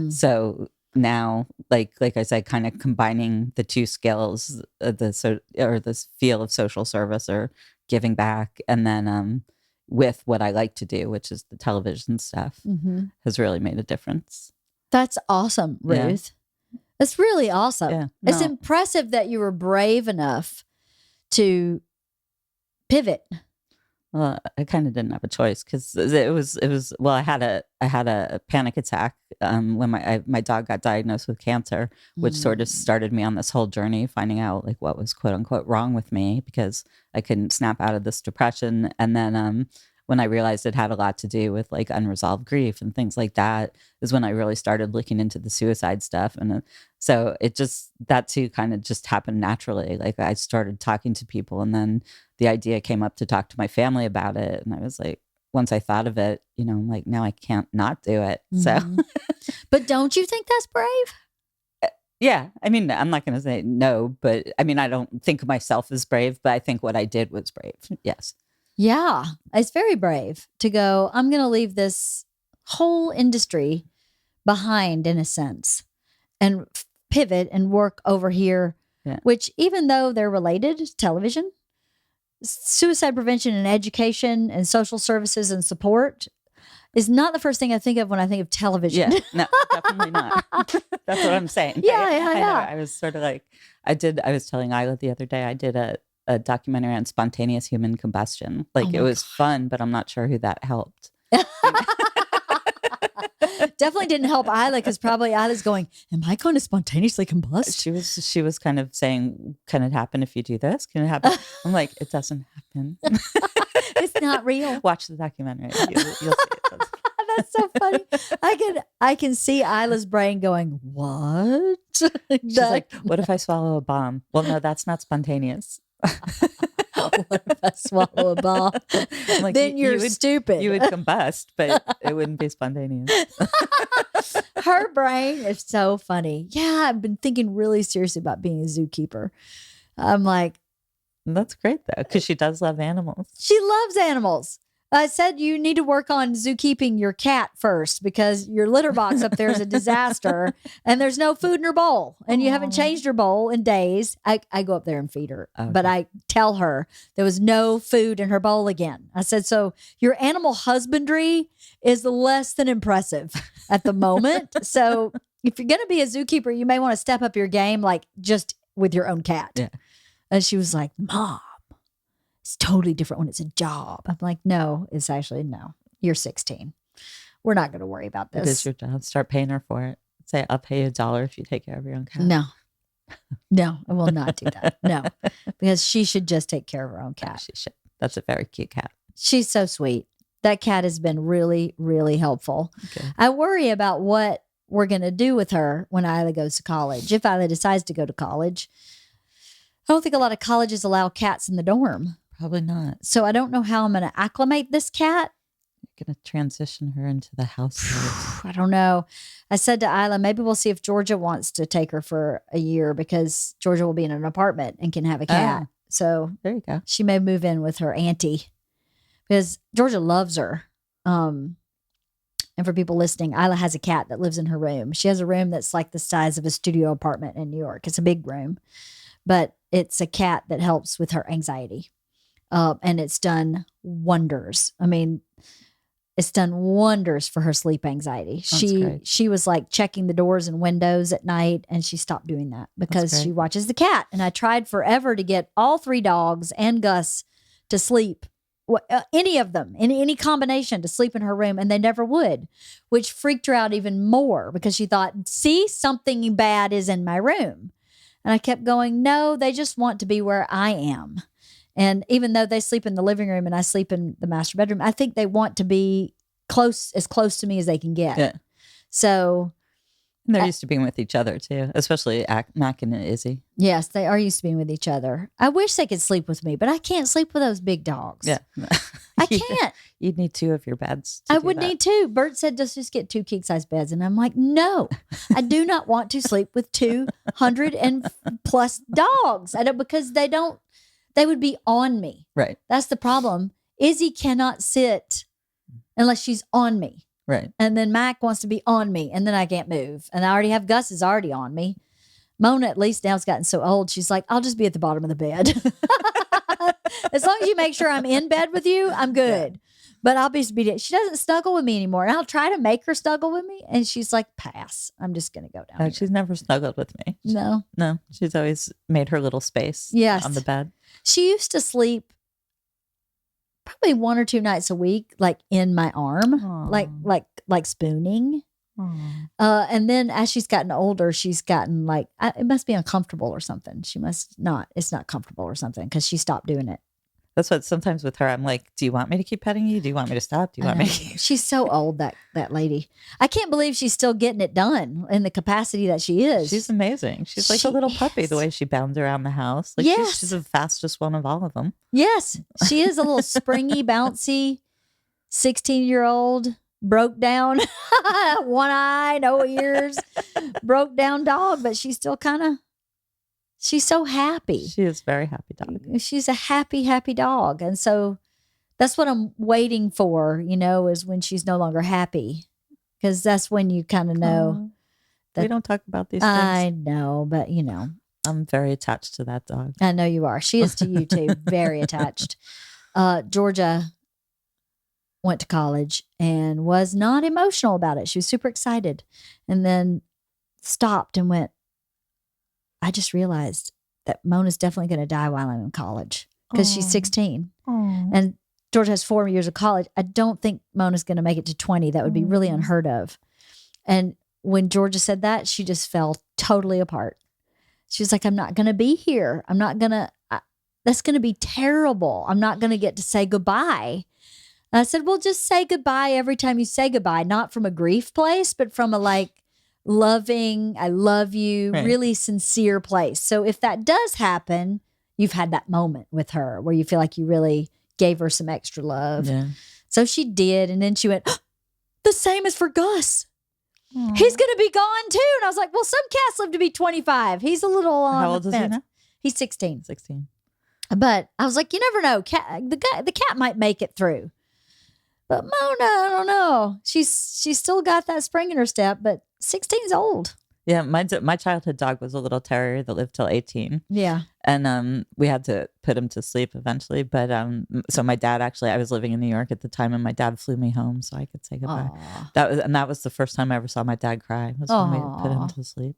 So now, like I said, kind of combining the two skills, this field of social service or giving back, and then with what I like to do, which is the television stuff, has really made a difference.
That's awesome, Ruth. Yeah. That's really awesome. Yeah, it's impressive that you were brave enough to pivot.
Well, I kind of didn't have a choice because it was. Well, I had a panic attack when my dog got diagnosed with cancer, which sort of started me on this whole journey, finding out like what was quote unquote wrong with me because I couldn't snap out of this depression. And then when I realized it had a lot to do with like unresolved grief and things like that, is when I really started looking into the suicide stuff. And so that too kind of just happened naturally. Like I started talking to people, and then the idea came up to talk to my family about it. And I was like, once I thought of it, I'm like, now I can't not do it. So,
but don't you think that's brave?
Yeah. I mean, I'm not going to say no, but I mean, I don't think of myself as brave, but I think what I did was brave. Yes.
Yeah. It's very brave to go, I'm going to leave this whole industry behind in a sense and pivot and work over here, which even though they're related, television, suicide prevention and education and social services and support is not the first thing I think of when I think of television.
Yeah, no, definitely not. That's what I'm saying.
Yeah.
I know. I was sort of like, I was telling Isla the other day, I did a a documentary on spontaneous human combustion. Like it was fun, but I'm not sure who that helped.
Definitely didn't help Isla because probably Isla's going, am I going to spontaneously combust?
She was kind of saying, can it happen if you do this? Can it happen? I'm like, it doesn't happen.
It's not real.
Watch the documentary. You'll see it.
That's so funny. I can see Isla's brain going, what?
She's like, what if I swallow a bomb? Well, no, that's not spontaneous.
What if I swallow a bomb?
Like,
then you're stupid.
You would combust, but it wouldn't be spontaneous.
Her brain is so funny. Yeah, I've been thinking really seriously about being a zookeeper. I'm like,
that's great though, because she does love animals.
She loves animals. I said you need to work on zookeeping your cat first because your litter box up there is a disaster and there's no food in her bowl and you haven't changed her bowl in days. I go up there and feed her, but I tell her there was no food in her bowl again. I said, so your animal husbandry is less than impressive at the moment. So if you're going to be a zookeeper, you may want to step up your game, like just with your own cat.
Yeah.
And she was like, Mom, it's totally different when it's a job. I'm like, no, it's actually no. You're 16. We're not going to worry about this.
It is your job. Start paying her for it. Say, I'll pay you $1 if you take care of your own cat.
No, I will not do that. No, because she should just take care of her own cat.
She should. That's a very cute cat.
She's so sweet. That cat has been really, really helpful. Okay. I worry about what we're going to do with her when Isla goes to college. If Isla decides to go to college, I don't think a lot of colleges allow cats in the dorm.
Probably not.
So I don't know how I'm going to acclimate this cat.
You're going to transition her into the household.
I don't know. I said to Isla, maybe we'll see if Georgia wants to take her for a year because Georgia will be in an apartment and can have a cat. So
there you go.
She may move in with her auntie because Georgia loves her. And for people listening, Isla has a cat that lives in her room. She has a room that's like the size of a studio apartment in New York. It's a big room, but it's a cat that helps with her anxiety. And it's done wonders. I mean, it's done wonders for her sleep anxiety. She was like checking the doors and windows at night, and she stopped doing that because she watches the cat. And I tried forever to get all 3 dogs and Gus to sleep, any of them, in any combination to sleep in her room, and they never would, which freaked her out even more because she thought, see, something bad is in my room. And I kept going, no, they just want to be where I am. And even though they sleep in the living room and I sleep in the master bedroom, I think they want to be as close to me as they can get.
Yeah.
So.
And they're used to being with each other too, especially Mac and Izzy.
Yes, they are used to being with each other. I wish they could sleep with me, but I can't sleep with those big dogs.
Yeah.
I can't.
You'd need 2 of your beds.
I would need 2. Bert said, just get 2 king-size beds. And I'm like, no, I do not want to sleep with 200 and plus dogs. I don't, because they would be on me.
Right.
That's the problem. Izzy cannot sit unless she's on me.
Right.
And then Mac wants to be on me, and then I can't move. And I already have Gus is already on me. Mona, at least now, has gotten so old. She's like, I'll just be at the bottom of the bed. As long as you make sure I'm in bed with you, I'm good. Yeah. But I'll be, she doesn't snuggle with me anymore. And I'll try to make her snuggle with me. And she's like, pass. I'm just going to go down.
No, she's never snuggled with me.
No.
She's always made her little space on the bed.
She used to sleep probably 1 or 2 nights a week, like in my arm, Aww. like spooning. And then as she's gotten older, she's gotten like, it must be uncomfortable or something. It's not comfortable or something because she stopped doing it.
That's what sometimes with her, I'm like, do you want me to keep petting you? Do you want me to stop? Do you want me to
She's so old, that lady. I can't believe she's still getting it done in the capacity that she is.
She's amazing. She's like a little puppy, the way she bounds around the house. Like she's the fastest one of all of them.
Yes. She is a little springy, bouncy, 16-year-old, broke down, one eye, no ears, broke down dog, but she's still she's so happy.
She is a very happy dog.
She's a happy, happy dog. And so that's what I'm waiting for, is when she's no longer happy. Because that's when you kind of know.
That we don't talk about these things.
I know, but
I'm very attached to that dog.
I know you are. She is to you too. Very attached. Georgia went to college and was not emotional about it. She was super excited and then stopped and went, I just realized that Mona's definitely going to die while I'm in college because she's 16.
Aw.
And Georgia has 4 years of college. I don't think Mona's going to make it to 20. That would be really unheard of. And when Georgia said that, she just fell totally apart. She was like, I'm not going to be here. I'm not going to, that's going to be terrible. I'm not going to get to say goodbye. And I said, well, just say goodbye every time you say goodbye, not from a grief place, but from a like loving, I love you,
Right.
really sincere place. So if that does happen, you've had that moment with her where you feel like you really gave her some extra love.
Yeah.
So she did. And then she went, the same as for Gus. He's going to be gone too. And I was like, well, some cats live to be 25. He's a little on
How old
the
is he
fence.
now?
He's 16.
16.
But I was like, you never know. The cat might make it through. But Mona, I don't know. She's still got that spring in her step, but 16's old.
Yeah, my childhood dog was a little terrier that lived till 18.
Yeah.
And we had to put him to sleep eventually. But so my dad actually, I was living in New York at the time, and my dad flew me home so I could say goodbye.
Aw.
That was the first time I ever saw my dad cry. Was when we put him
Aw.
to sleep.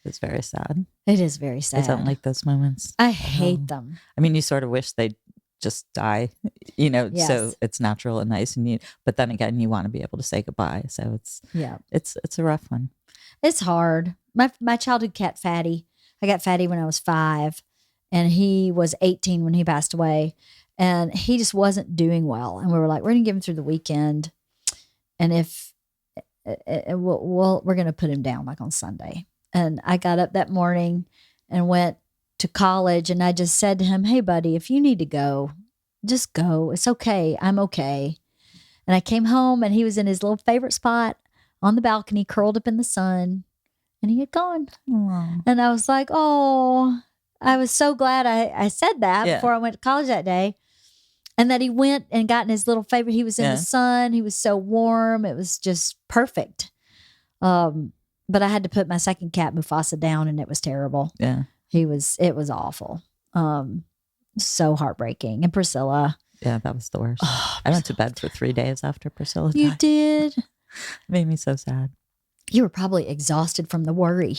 It's very sad.
It is very sad.
I don't like those moments.
I hate them.
I mean, you sort of wish they'd just die, so
Yes.
it's natural and nice, but then again, you want to be able to say goodbye. So
Yeah.
it's a rough one.
It's hard. My childhood cat, Fatty, I got Fatty when I was 5, and he was 18 when he passed away, and he just wasn't doing well. And we were like, we're going to give him through the weekend. And if we're going to put him down like on Sunday. And I got up that morning and went to college, and I just said to him, hey, buddy, if you need to go, just go. It's okay. I'm okay. And I came home, and he was in his little favorite spot on the balcony, curled up in the sun, and he had gone.
Aww.
And I was like, oh, I was so glad I said that
Yeah.
before I went to college that day. And that he went and got in his little favorite. He was in
Yeah.
the sun. He was so warm. It was just perfect. But I had to put my second cat, Mufasa, down, and it was terrible.
Yeah.
It was awful. So heartbreaking. And Priscilla.
Yeah, that was the worst.
Oh,
I went to bed for 3 days after Priscilla
you
died.
did.
It made me so sad.
You were probably exhausted from the worry.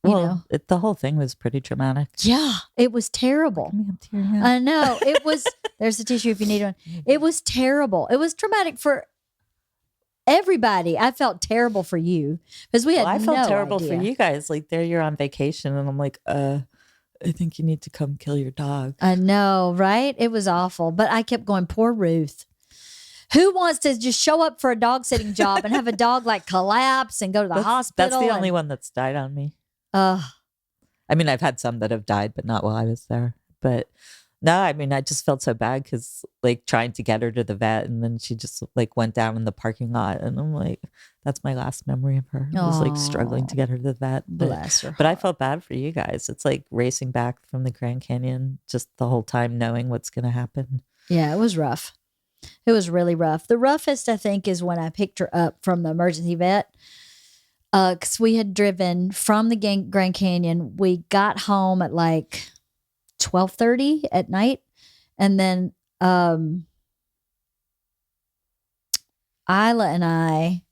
You know?
The whole thing was pretty traumatic.
Yeah, it was terrible.
Let me have tear, yeah.
I know. It was, there's a tissue if you need one. It was terrible. It was traumatic for everybody. I felt terrible for you because we had
I felt
no
terrible
idea.
for you guys. Like, there you're on vacation, and I'm like, I think you need to come kill your dog.
I know, right? It was awful. But I kept going, poor Ruth. Who wants to just show up for a dog sitting job and have a dog like collapse and go to the hospital?
That's the only one that's died on me. I mean, I've had some that have died, but not while I was there. But no, I mean, I just felt so bad because like trying to get her to the vet, and then she just like went down in the parking lot, and I'm like, that's my last memory of her. I was like struggling to get her to the vet.
Bless her.
But I felt bad for you guys. It's like racing back from the Grand Canyon just the whole time knowing what's going to happen.
Yeah, it was rough. It was really rough. The roughest, I think, is when I picked her up from the emergency vet. Because we had driven from the Grand Canyon. We got home at like 12:30 at night. And then Isla and I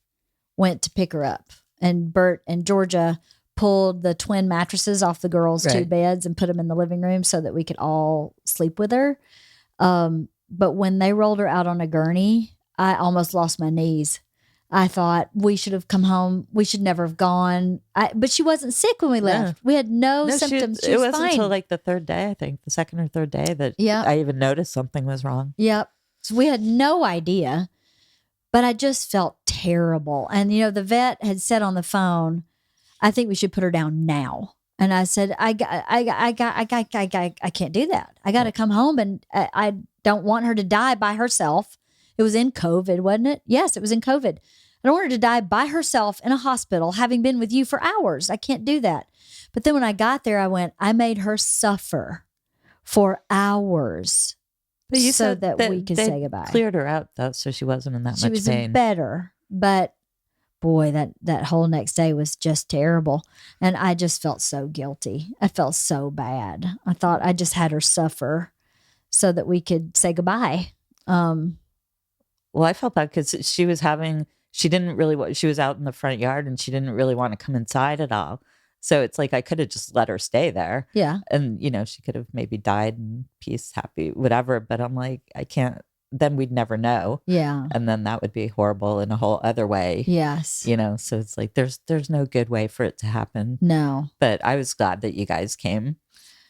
went to pick her up. And Bert and Georgia pulled the twin mattresses off the girls' two
Right.
beds and put them in the living room so that we could all sleep with her. But when they rolled her out on a gurney, I almost lost my knees. I thought we should have come home. We should never have gone. But she wasn't sick when we left. We had no symptoms. She
it
was
wasn't
fine.
until like the third day, I think, the second or third day that
Yeah.
I even noticed something was wrong.
Yep. So we had no idea, but I just felt terrible. And, the vet had said on the phone, I think we should put her down now. And I said, I can't do that. I got to come home, and I don't want her to die by herself. It was in COVID, wasn't it? Yes, it was in COVID. I don't want her to die by herself in a hospital, having been with you for hours. I can't do that. But then when I got there, I made her suffer for hours.
But you
so
said
that we could
they
say goodbye.
Cleared her out though, so she wasn't in that
She
much
was
pain.
better, but boy, that whole next day was just terrible. And I just felt so guilty. I felt so bad. I thought I just had her suffer so that we could say goodbye.
Well, I felt bad because she was out in the front yard, and she didn't really want to come inside at all. So it's like I could have just let her stay there.
Yeah.
And, she could have maybe died in peace, happy, whatever. But I'm like, I can't, then we'd never know.
Yeah.
And then that would be horrible in a whole other way.
Yes.
So it's like there's no good way for it to happen.
No.
But I was glad that you guys came.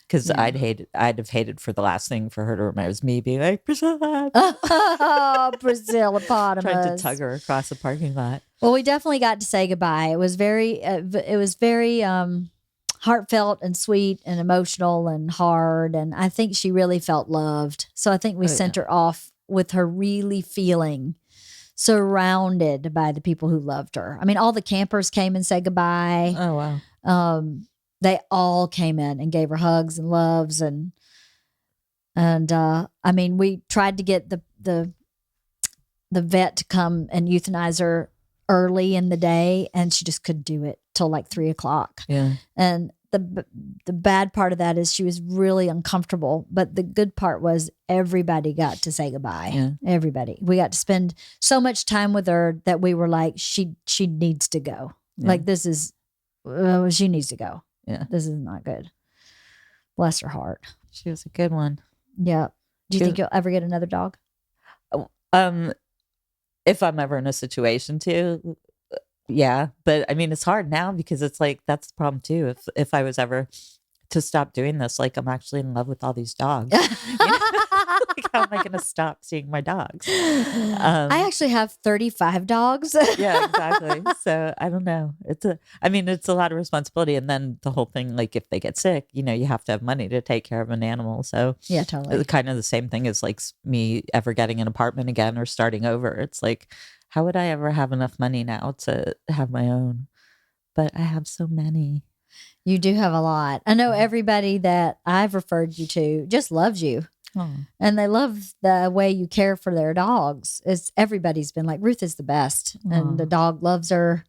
Because I'd have hated for the last thing for her to remember was me being like, Priscilla.
Oh, Priscilla-potamus.
Trying to tug her across the parking lot.
Well, we definitely got to say goodbye. It was very heartfelt and sweet and emotional and hard. And I think she really felt loved. So I think we sent her off with her really feeling surrounded by the people who loved her. I mean, all the campers came and said goodbye.
Oh, wow.
They all came in and gave her hugs and loves. And I mean, we tried to get the vet to come and euthanize her early in the day, and she just couldn't do it till like 3:00.
Yeah.
And the bad part of that is she was really uncomfortable, but the good part was everybody got to say goodbye.
Yeah.
Everybody. We got to spend so much time with her that we were like, she needs to go.
Yeah.
Like, this is, she needs to go.
Yeah.
This is not good. Bless her heart.
She was a good one.
Yeah. Do you think you'll ever get another dog?
If I'm ever in a situation to, yeah. But I mean, it's hard now because it's like, that's the problem too. If I was ever to stop doing this, like I'm actually in love with all these dogs. Like, how am I going to stop seeing my dogs?
I actually have 35 dogs.
Yeah, exactly. So I don't know. It's a lot of responsibility. And then the whole thing, like if they get sick, you have to have money to take care of an animal. So
yeah, totally.
it's kind of the same thing as like me ever getting an apartment again or starting over. It's like, how would I ever have enough money now to have my own? But I have so many.
You do have a lot. I know everybody that I've referred you to just loves you.
Oh.
And they love the way you care for their dogs. Everybody's been like, Ruth is the best. And the dog loves her.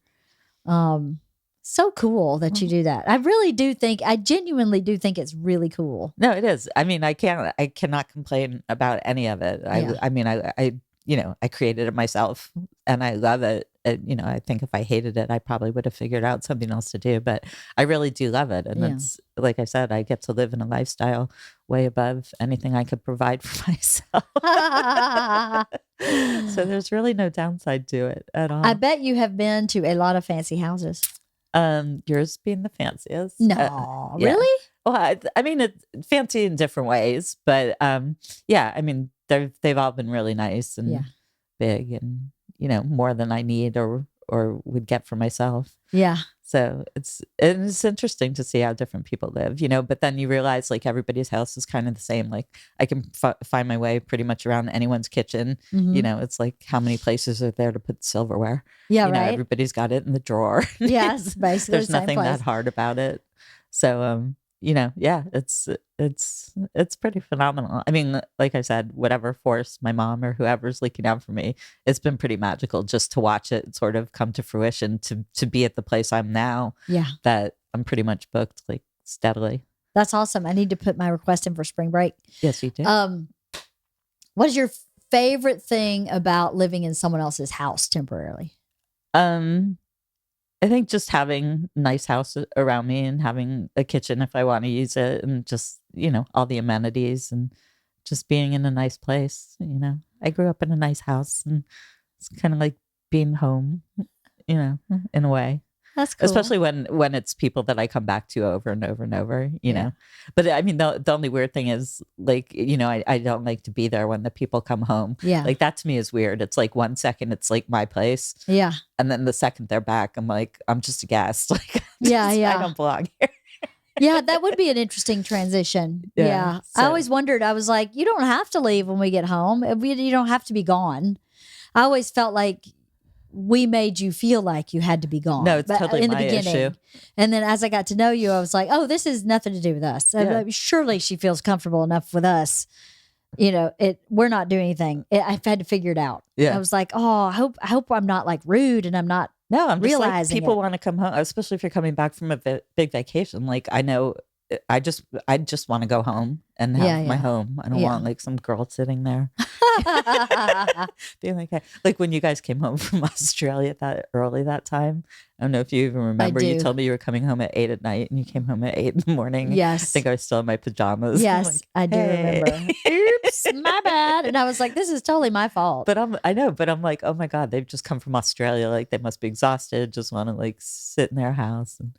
So cool that you do that. I genuinely do think it's really cool.
No, it is. I mean, I cannot complain about any of it. I created it myself and I love it. I think if I hated it, I probably would have figured out something else to do, but I really do love it. And it's like I said, I get to live in a lifestyle way above anything I could provide for myself. So there's really no downside to it at all.
I bet you have been to a lot of fancy houses.
Yours being the fanciest.
No,
yeah.
Really?
Well, I mean, it's fancy in different ways, but yeah, I mean, they've all been really nice and big and, more than I need or would get for myself.
Yeah.
So it's interesting to see how different people live, but then you realize like everybody's house is kind of the same. Like I can find my way pretty much around anyone's kitchen.
Mm-hmm.
It's like how many places are there to put silverware?
Yeah, right.
Everybody's got it in the drawer.
Yes, basically.
There's nothing that hard about it. So, yeah, it's pretty phenomenal. I mean, like I said, whatever force my mom or whoever's looking out for me, it's been pretty magical just to watch it sort of come to fruition, to be at the place I'm now.
Yeah.
That I'm pretty much booked like steadily.
That's awesome. I need to put my request in for spring break.
Yes, you do.
What is your favorite thing about living in someone else's house temporarily?
I think just having a nice house around me and having a kitchen if I want to use it and just, all the amenities and just being in a nice place. I grew up in a nice house and it's kind of like being home, in a way.
That's cool.
Especially when it's people that I come back to over and over and over, know. But I mean, the only weird thing is like, I don't like to be there when the people come home.
Yeah.
Like that to me is weird. It's like 1 second, it's like my place.
Yeah.
And then the second they're back, I'm like, I'm just a guest. Like, I don't belong here.
Yeah, that would be an interesting transition. Yeah.
So.
I always wondered, I was like, you don't have to leave when we get home. You don't have to be gone. I always felt like we made you feel like you had to be gone.
No, it's totally
in the
my
beginning.
issue.
And then as I got to know you, I was like, oh, this has nothing to do with us. Surely she feels comfortable enough with us. We're not doing anything. I've had to figure it out.
Yeah.
I was like, oh, I hope I'm not like rude and I'm not.
No, I'm just
realizing
like, people want to come home, especially if you're coming back from a big vacation. Like I know I just want to go home and have my home. I don't want like some girl sitting there being like, hey. Like when you guys came home from Australia that early that time. I don't know if you even remember. You told me you were coming home at 8 at night and you came home at 8 in the morning.
Yes.
I think I was still in my pajamas.
Yes,
like,
I do remember. Oops, my bad. And I was like, this is totally my fault.
But I'm like, oh my God, they've just come from Australia. Like they must be exhausted, just want to like sit in their house. And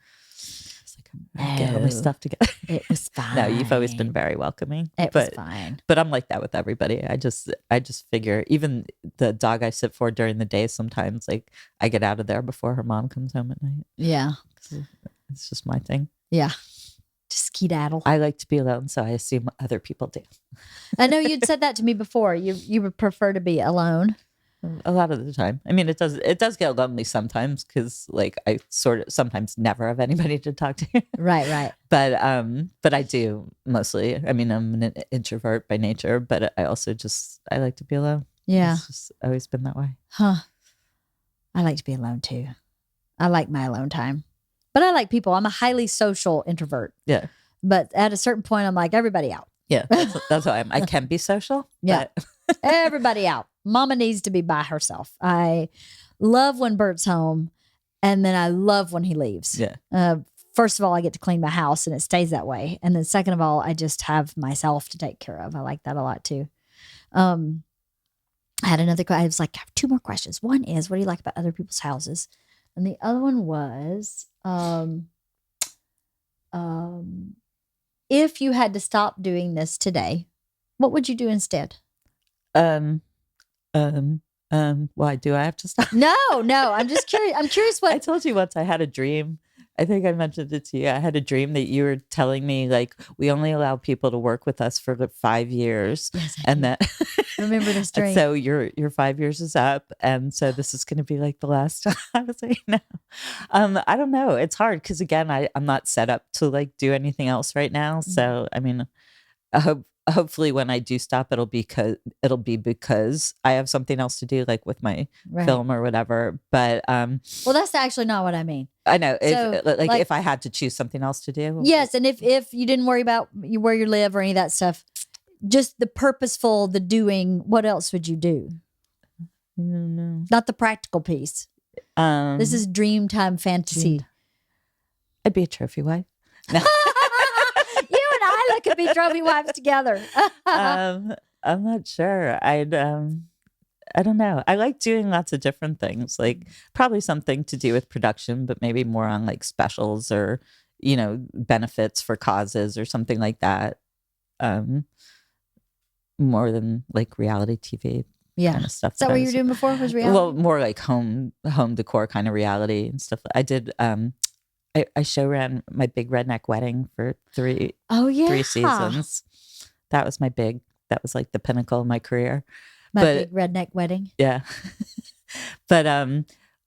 get all my stuff together.
It was fine.
No, you've always been very welcoming.
It was fine.
But I'm like that with everybody. I just figure even the dog I sit for during the day, sometimes like I get out of there before her mom comes home at night.
Yeah.
It's just my thing.
Yeah. Just skedaddle.
I like to be alone, so I assume other people do.
I know you'd said that to me before. You would prefer to be alone.
A lot of the time. I mean, it does get lonely sometimes because like I sort of sometimes never have anybody to talk to.
Right.
But I do mostly. I mean, I'm an introvert by nature, but I also I like to be alone.
Yeah.
It's just always been that way.
Huh. I like to be alone too. I like my alone time. But I like people. I'm a highly social introvert.
Yeah.
But at a certain point, I'm like, everybody out.
Yeah. That's why I can be social.
Yeah. Everybody out. Mama needs to be by herself. I love when Bert's home, and then I love when he leaves.
Yeah.
First of all, I get to clean my house, and it stays that way. And then second of all, I just have myself to take care of. I like that a lot too. I had another question. I was like, I have two more questions. One is, what do you like about other people's houses? And the other one was, if you had to stop doing this today, what would you do instead?
Why do I have to stop?
No, I'm just curious. I'm curious what
I told you once I had a dream. I think I mentioned it to you. I had a dream that you were telling me like we only allow people to work with us for 5 years.
Yes,
and that
remember this dream.
So your 5 years is up. And so this is gonna be like the last time. I was like, no. I don't know. It's hard because again, I'm not set up to like do anything else right now. So I mean hopefully when I do stop, it'll be because I have something else to do, like with my film or whatever. But
well, that's actually not what I mean.
I know.
So,
if I had to choose something else to do.
Yes, and if you didn't worry about where you live or any of that stuff, just the purposeful, the doing, what else would you do?
No.
Not the practical piece. This is dream time fantasy.
I'd be a trophy wife. No.
Could be trophy wives together.
I'm not sure. I don't know. I like doing lots of different things, like probably something to do with production, but maybe more on like specials or, benefits for causes or something like that. More than like reality TV kind of stuff.
Is that what you were doing before? Was reality?
Well, more like home decor kind of reality and stuff. I did I show ran my big redneck wedding for 3 seasons. That was that was like the pinnacle of my career.
Big redneck wedding.
Yeah. But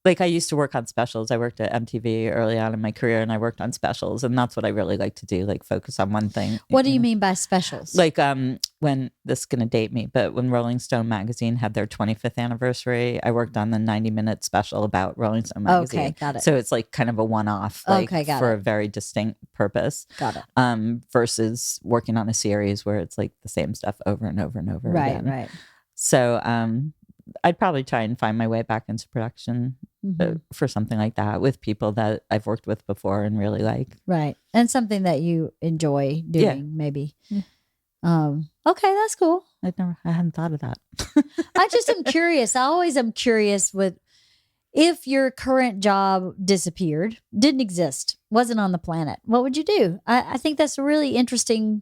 like I used to work on specials. I worked at MTV early on in my career and I worked on specials, and that's what I really like to do, like focus on one thing.
What do you mean by specials?
Like when this is going to date me, but when Rolling Stone magazine had their 25th anniversary, I worked on the 90-minute special about Rolling Stone magazine.
Okay, got it.
So it's like kind of a one-off, like for a very distinct purpose.
Got it.
Versus working on a series where it's like the same stuff over and over and over again.
Right.
So I'd probably try and find my way back into production for something like that with people that I've worked with before and really like.
Right. And something that you enjoy doing, maybe. Yeah. Okay, that's cool.
I hadn't thought of that.
I just am curious. I always am curious with if your current job disappeared, didn't exist, wasn't on the planet, what would you do? I think that's a really interesting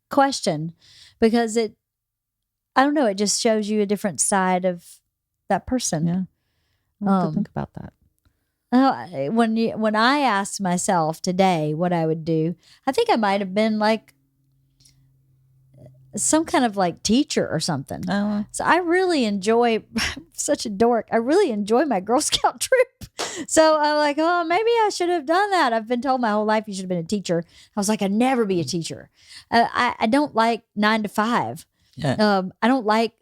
question because I don't know, it just shows you a different side of that person.
Yeah. I'll have to think about that.
When I asked myself today what I would do, I think I might have been like some kind of like teacher or something.
Oh.
So I really enjoy, such a dork, I really enjoy my Girl Scout troop. So I'm like, oh, maybe I should have done that. I've been told my whole life you should have been a teacher. I was like, I'd never be a teacher. I don't like 9 to 5.
Yeah.
I don't like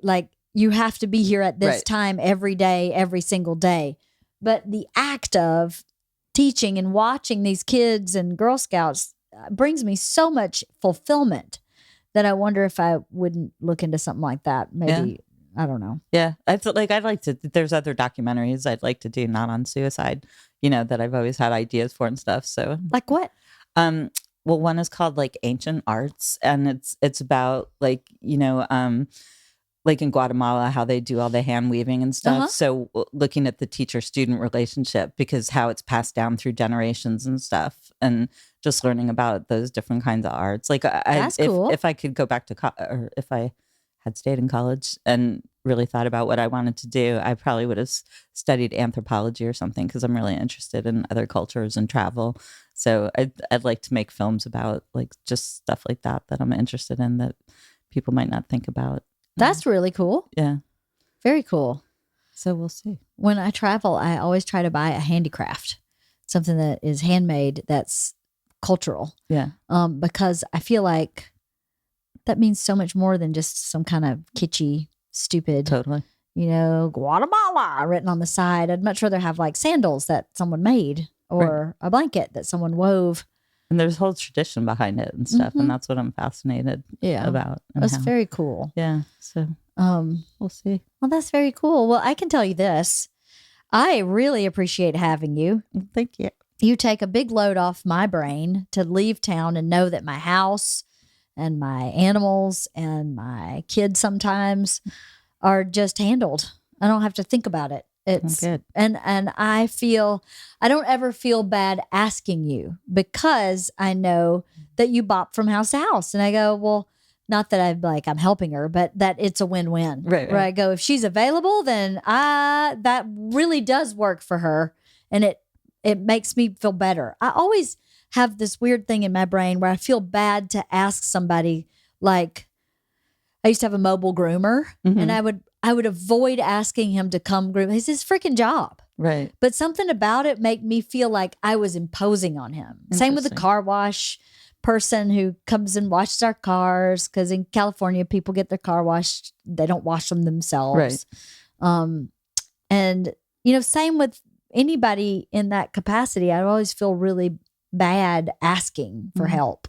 you have to be here at this time every day, every single day. But the act of teaching and watching these kids and Girl Scouts brings me so much fulfillment that I wonder if I wouldn't look into something like that. Maybe, I don't know.
Yeah. I feel like I'd like to, there's other documentaries I'd like to do, not on suicide, that I've always had ideas for and stuff. So
Like what?
Well, one is called like Ancient Arts, and it's about like, like in Guatemala, how they do all the hand weaving and stuff. So looking at the teacher-student relationship, because how it's passed down through generations and stuff, and just learning about those different kinds of arts. Like
That's cool.
If I could go back to or if I had stayed in college and really thought about what I wanted to do, I probably would have studied anthropology or something, because I'm really interested in other cultures and travel. So I'd like to make films about like just stuff like that I'm interested in that people might not think about.
That's really cool.
Yeah.
Very cool.
So we'll see.
When I travel, I always try to buy a handicraft, something that is handmade, that's cultural.
Yeah.
Because I feel like that means so much more than just some kind of kitschy, stupid,
totally,
Guatemala written on the side. I'd much rather have like sandals that someone made, or a blanket that someone wove.
And there's a whole tradition behind it and stuff. And that's what I'm fascinated about.
That's very cool.
Yeah. So we'll see.
Well, that's very cool. Well, I can tell you this. I really appreciate having you.
Thank you.
You take a big load off my brain to leave town and know that my house and my animals and my kids sometimes are just handled. I don't have to think about it. It's
good.
And I don't ever feel bad asking you, because I know that you bop from house to house. And I go, well, not that I'm helping her, but that it's a win-win.
Right.
Where I go, if she's available, then that really does work for her. And it makes me feel better. I always have this weird thing in my brain where I feel bad to ask somebody. Like, I used to have a mobile groomer, and I would avoid asking him to come groom. It's his freaking job.
Right.
But something about it made me feel like I was imposing on him. Same with the car wash person who comes and washes our cars, because in California, people get their car washed. They don't wash them themselves.
Right.
And, same with anybody in that capacity. I always feel really bad asking for help.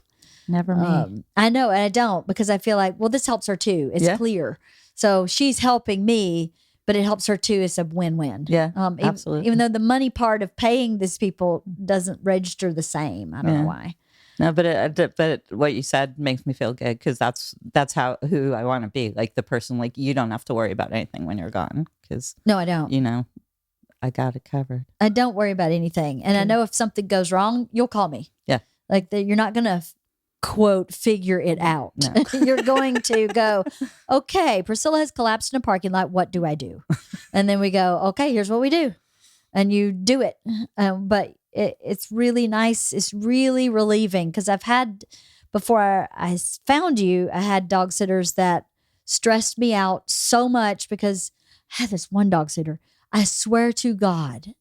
Never me.
I know, and I don't, because I feel like, well, this helps her too. It's clear. So she's helping me, but it helps her too. It's a win-win.
Yeah, absolutely.
Even though the money part of paying these people doesn't register the same. I don't know why.
No, but what you said makes me feel good, because that's who I want to be. Like the person, like, you don't have to worry about anything when you're gone, because
no, I don't.
I got it covered.
I don't worry about anything, and I know if something goes wrong, you'll call me.
Yeah,
like you're not gonna quote figure it out. No. You're going to go, okay, Priscilla has collapsed in a parking lot. What do I do? And then we go, okay, here's what we do, and you do it. But it's really nice. It's really relieving, because I've had, before I found you, I had dog sitters that stressed me out so much, because I had this one dog sitter, I swear to God,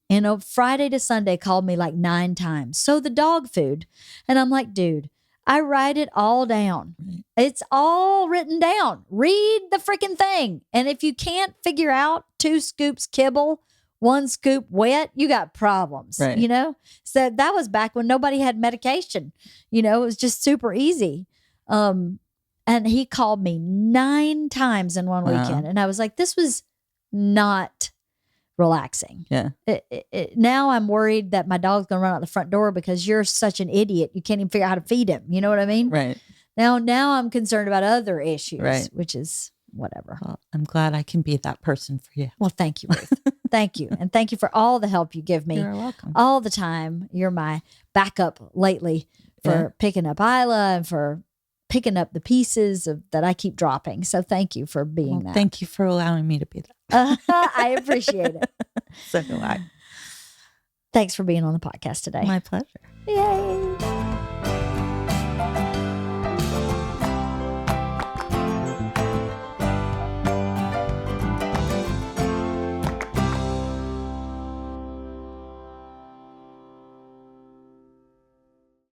Friday to Sunday called me like 9 times. So the dog food. And I'm like, dude, I write it all down. It's all written down. Read the freaking thing. And if you can't figure out 2 scoops kibble, 1 scoop wet, you got problems,
right.
So that was back when nobody had medication. It was just super easy. And he called me 9 times in one weekend. And I was like, this was not relaxing.
Yeah.
Now I'm worried that my dog's going to run out the front door because you're such an idiot. You can't even figure out how to feed him. You know what I mean?
Right.
Now I'm concerned about other issues,
right.
which is whatever.
Well, I'm glad I can be that person for you.
Well, thank you, Ruth. Thank you. And thank you for all the help you give me.
You're welcome.
All the time. You're my backup lately for picking up Isla and for picking up the pieces that I keep dropping. So thank you for being that.
Thank you for allowing me to be that.
I appreciate it.
So do I.
Thanks for being on the podcast today.
My pleasure.
Yay.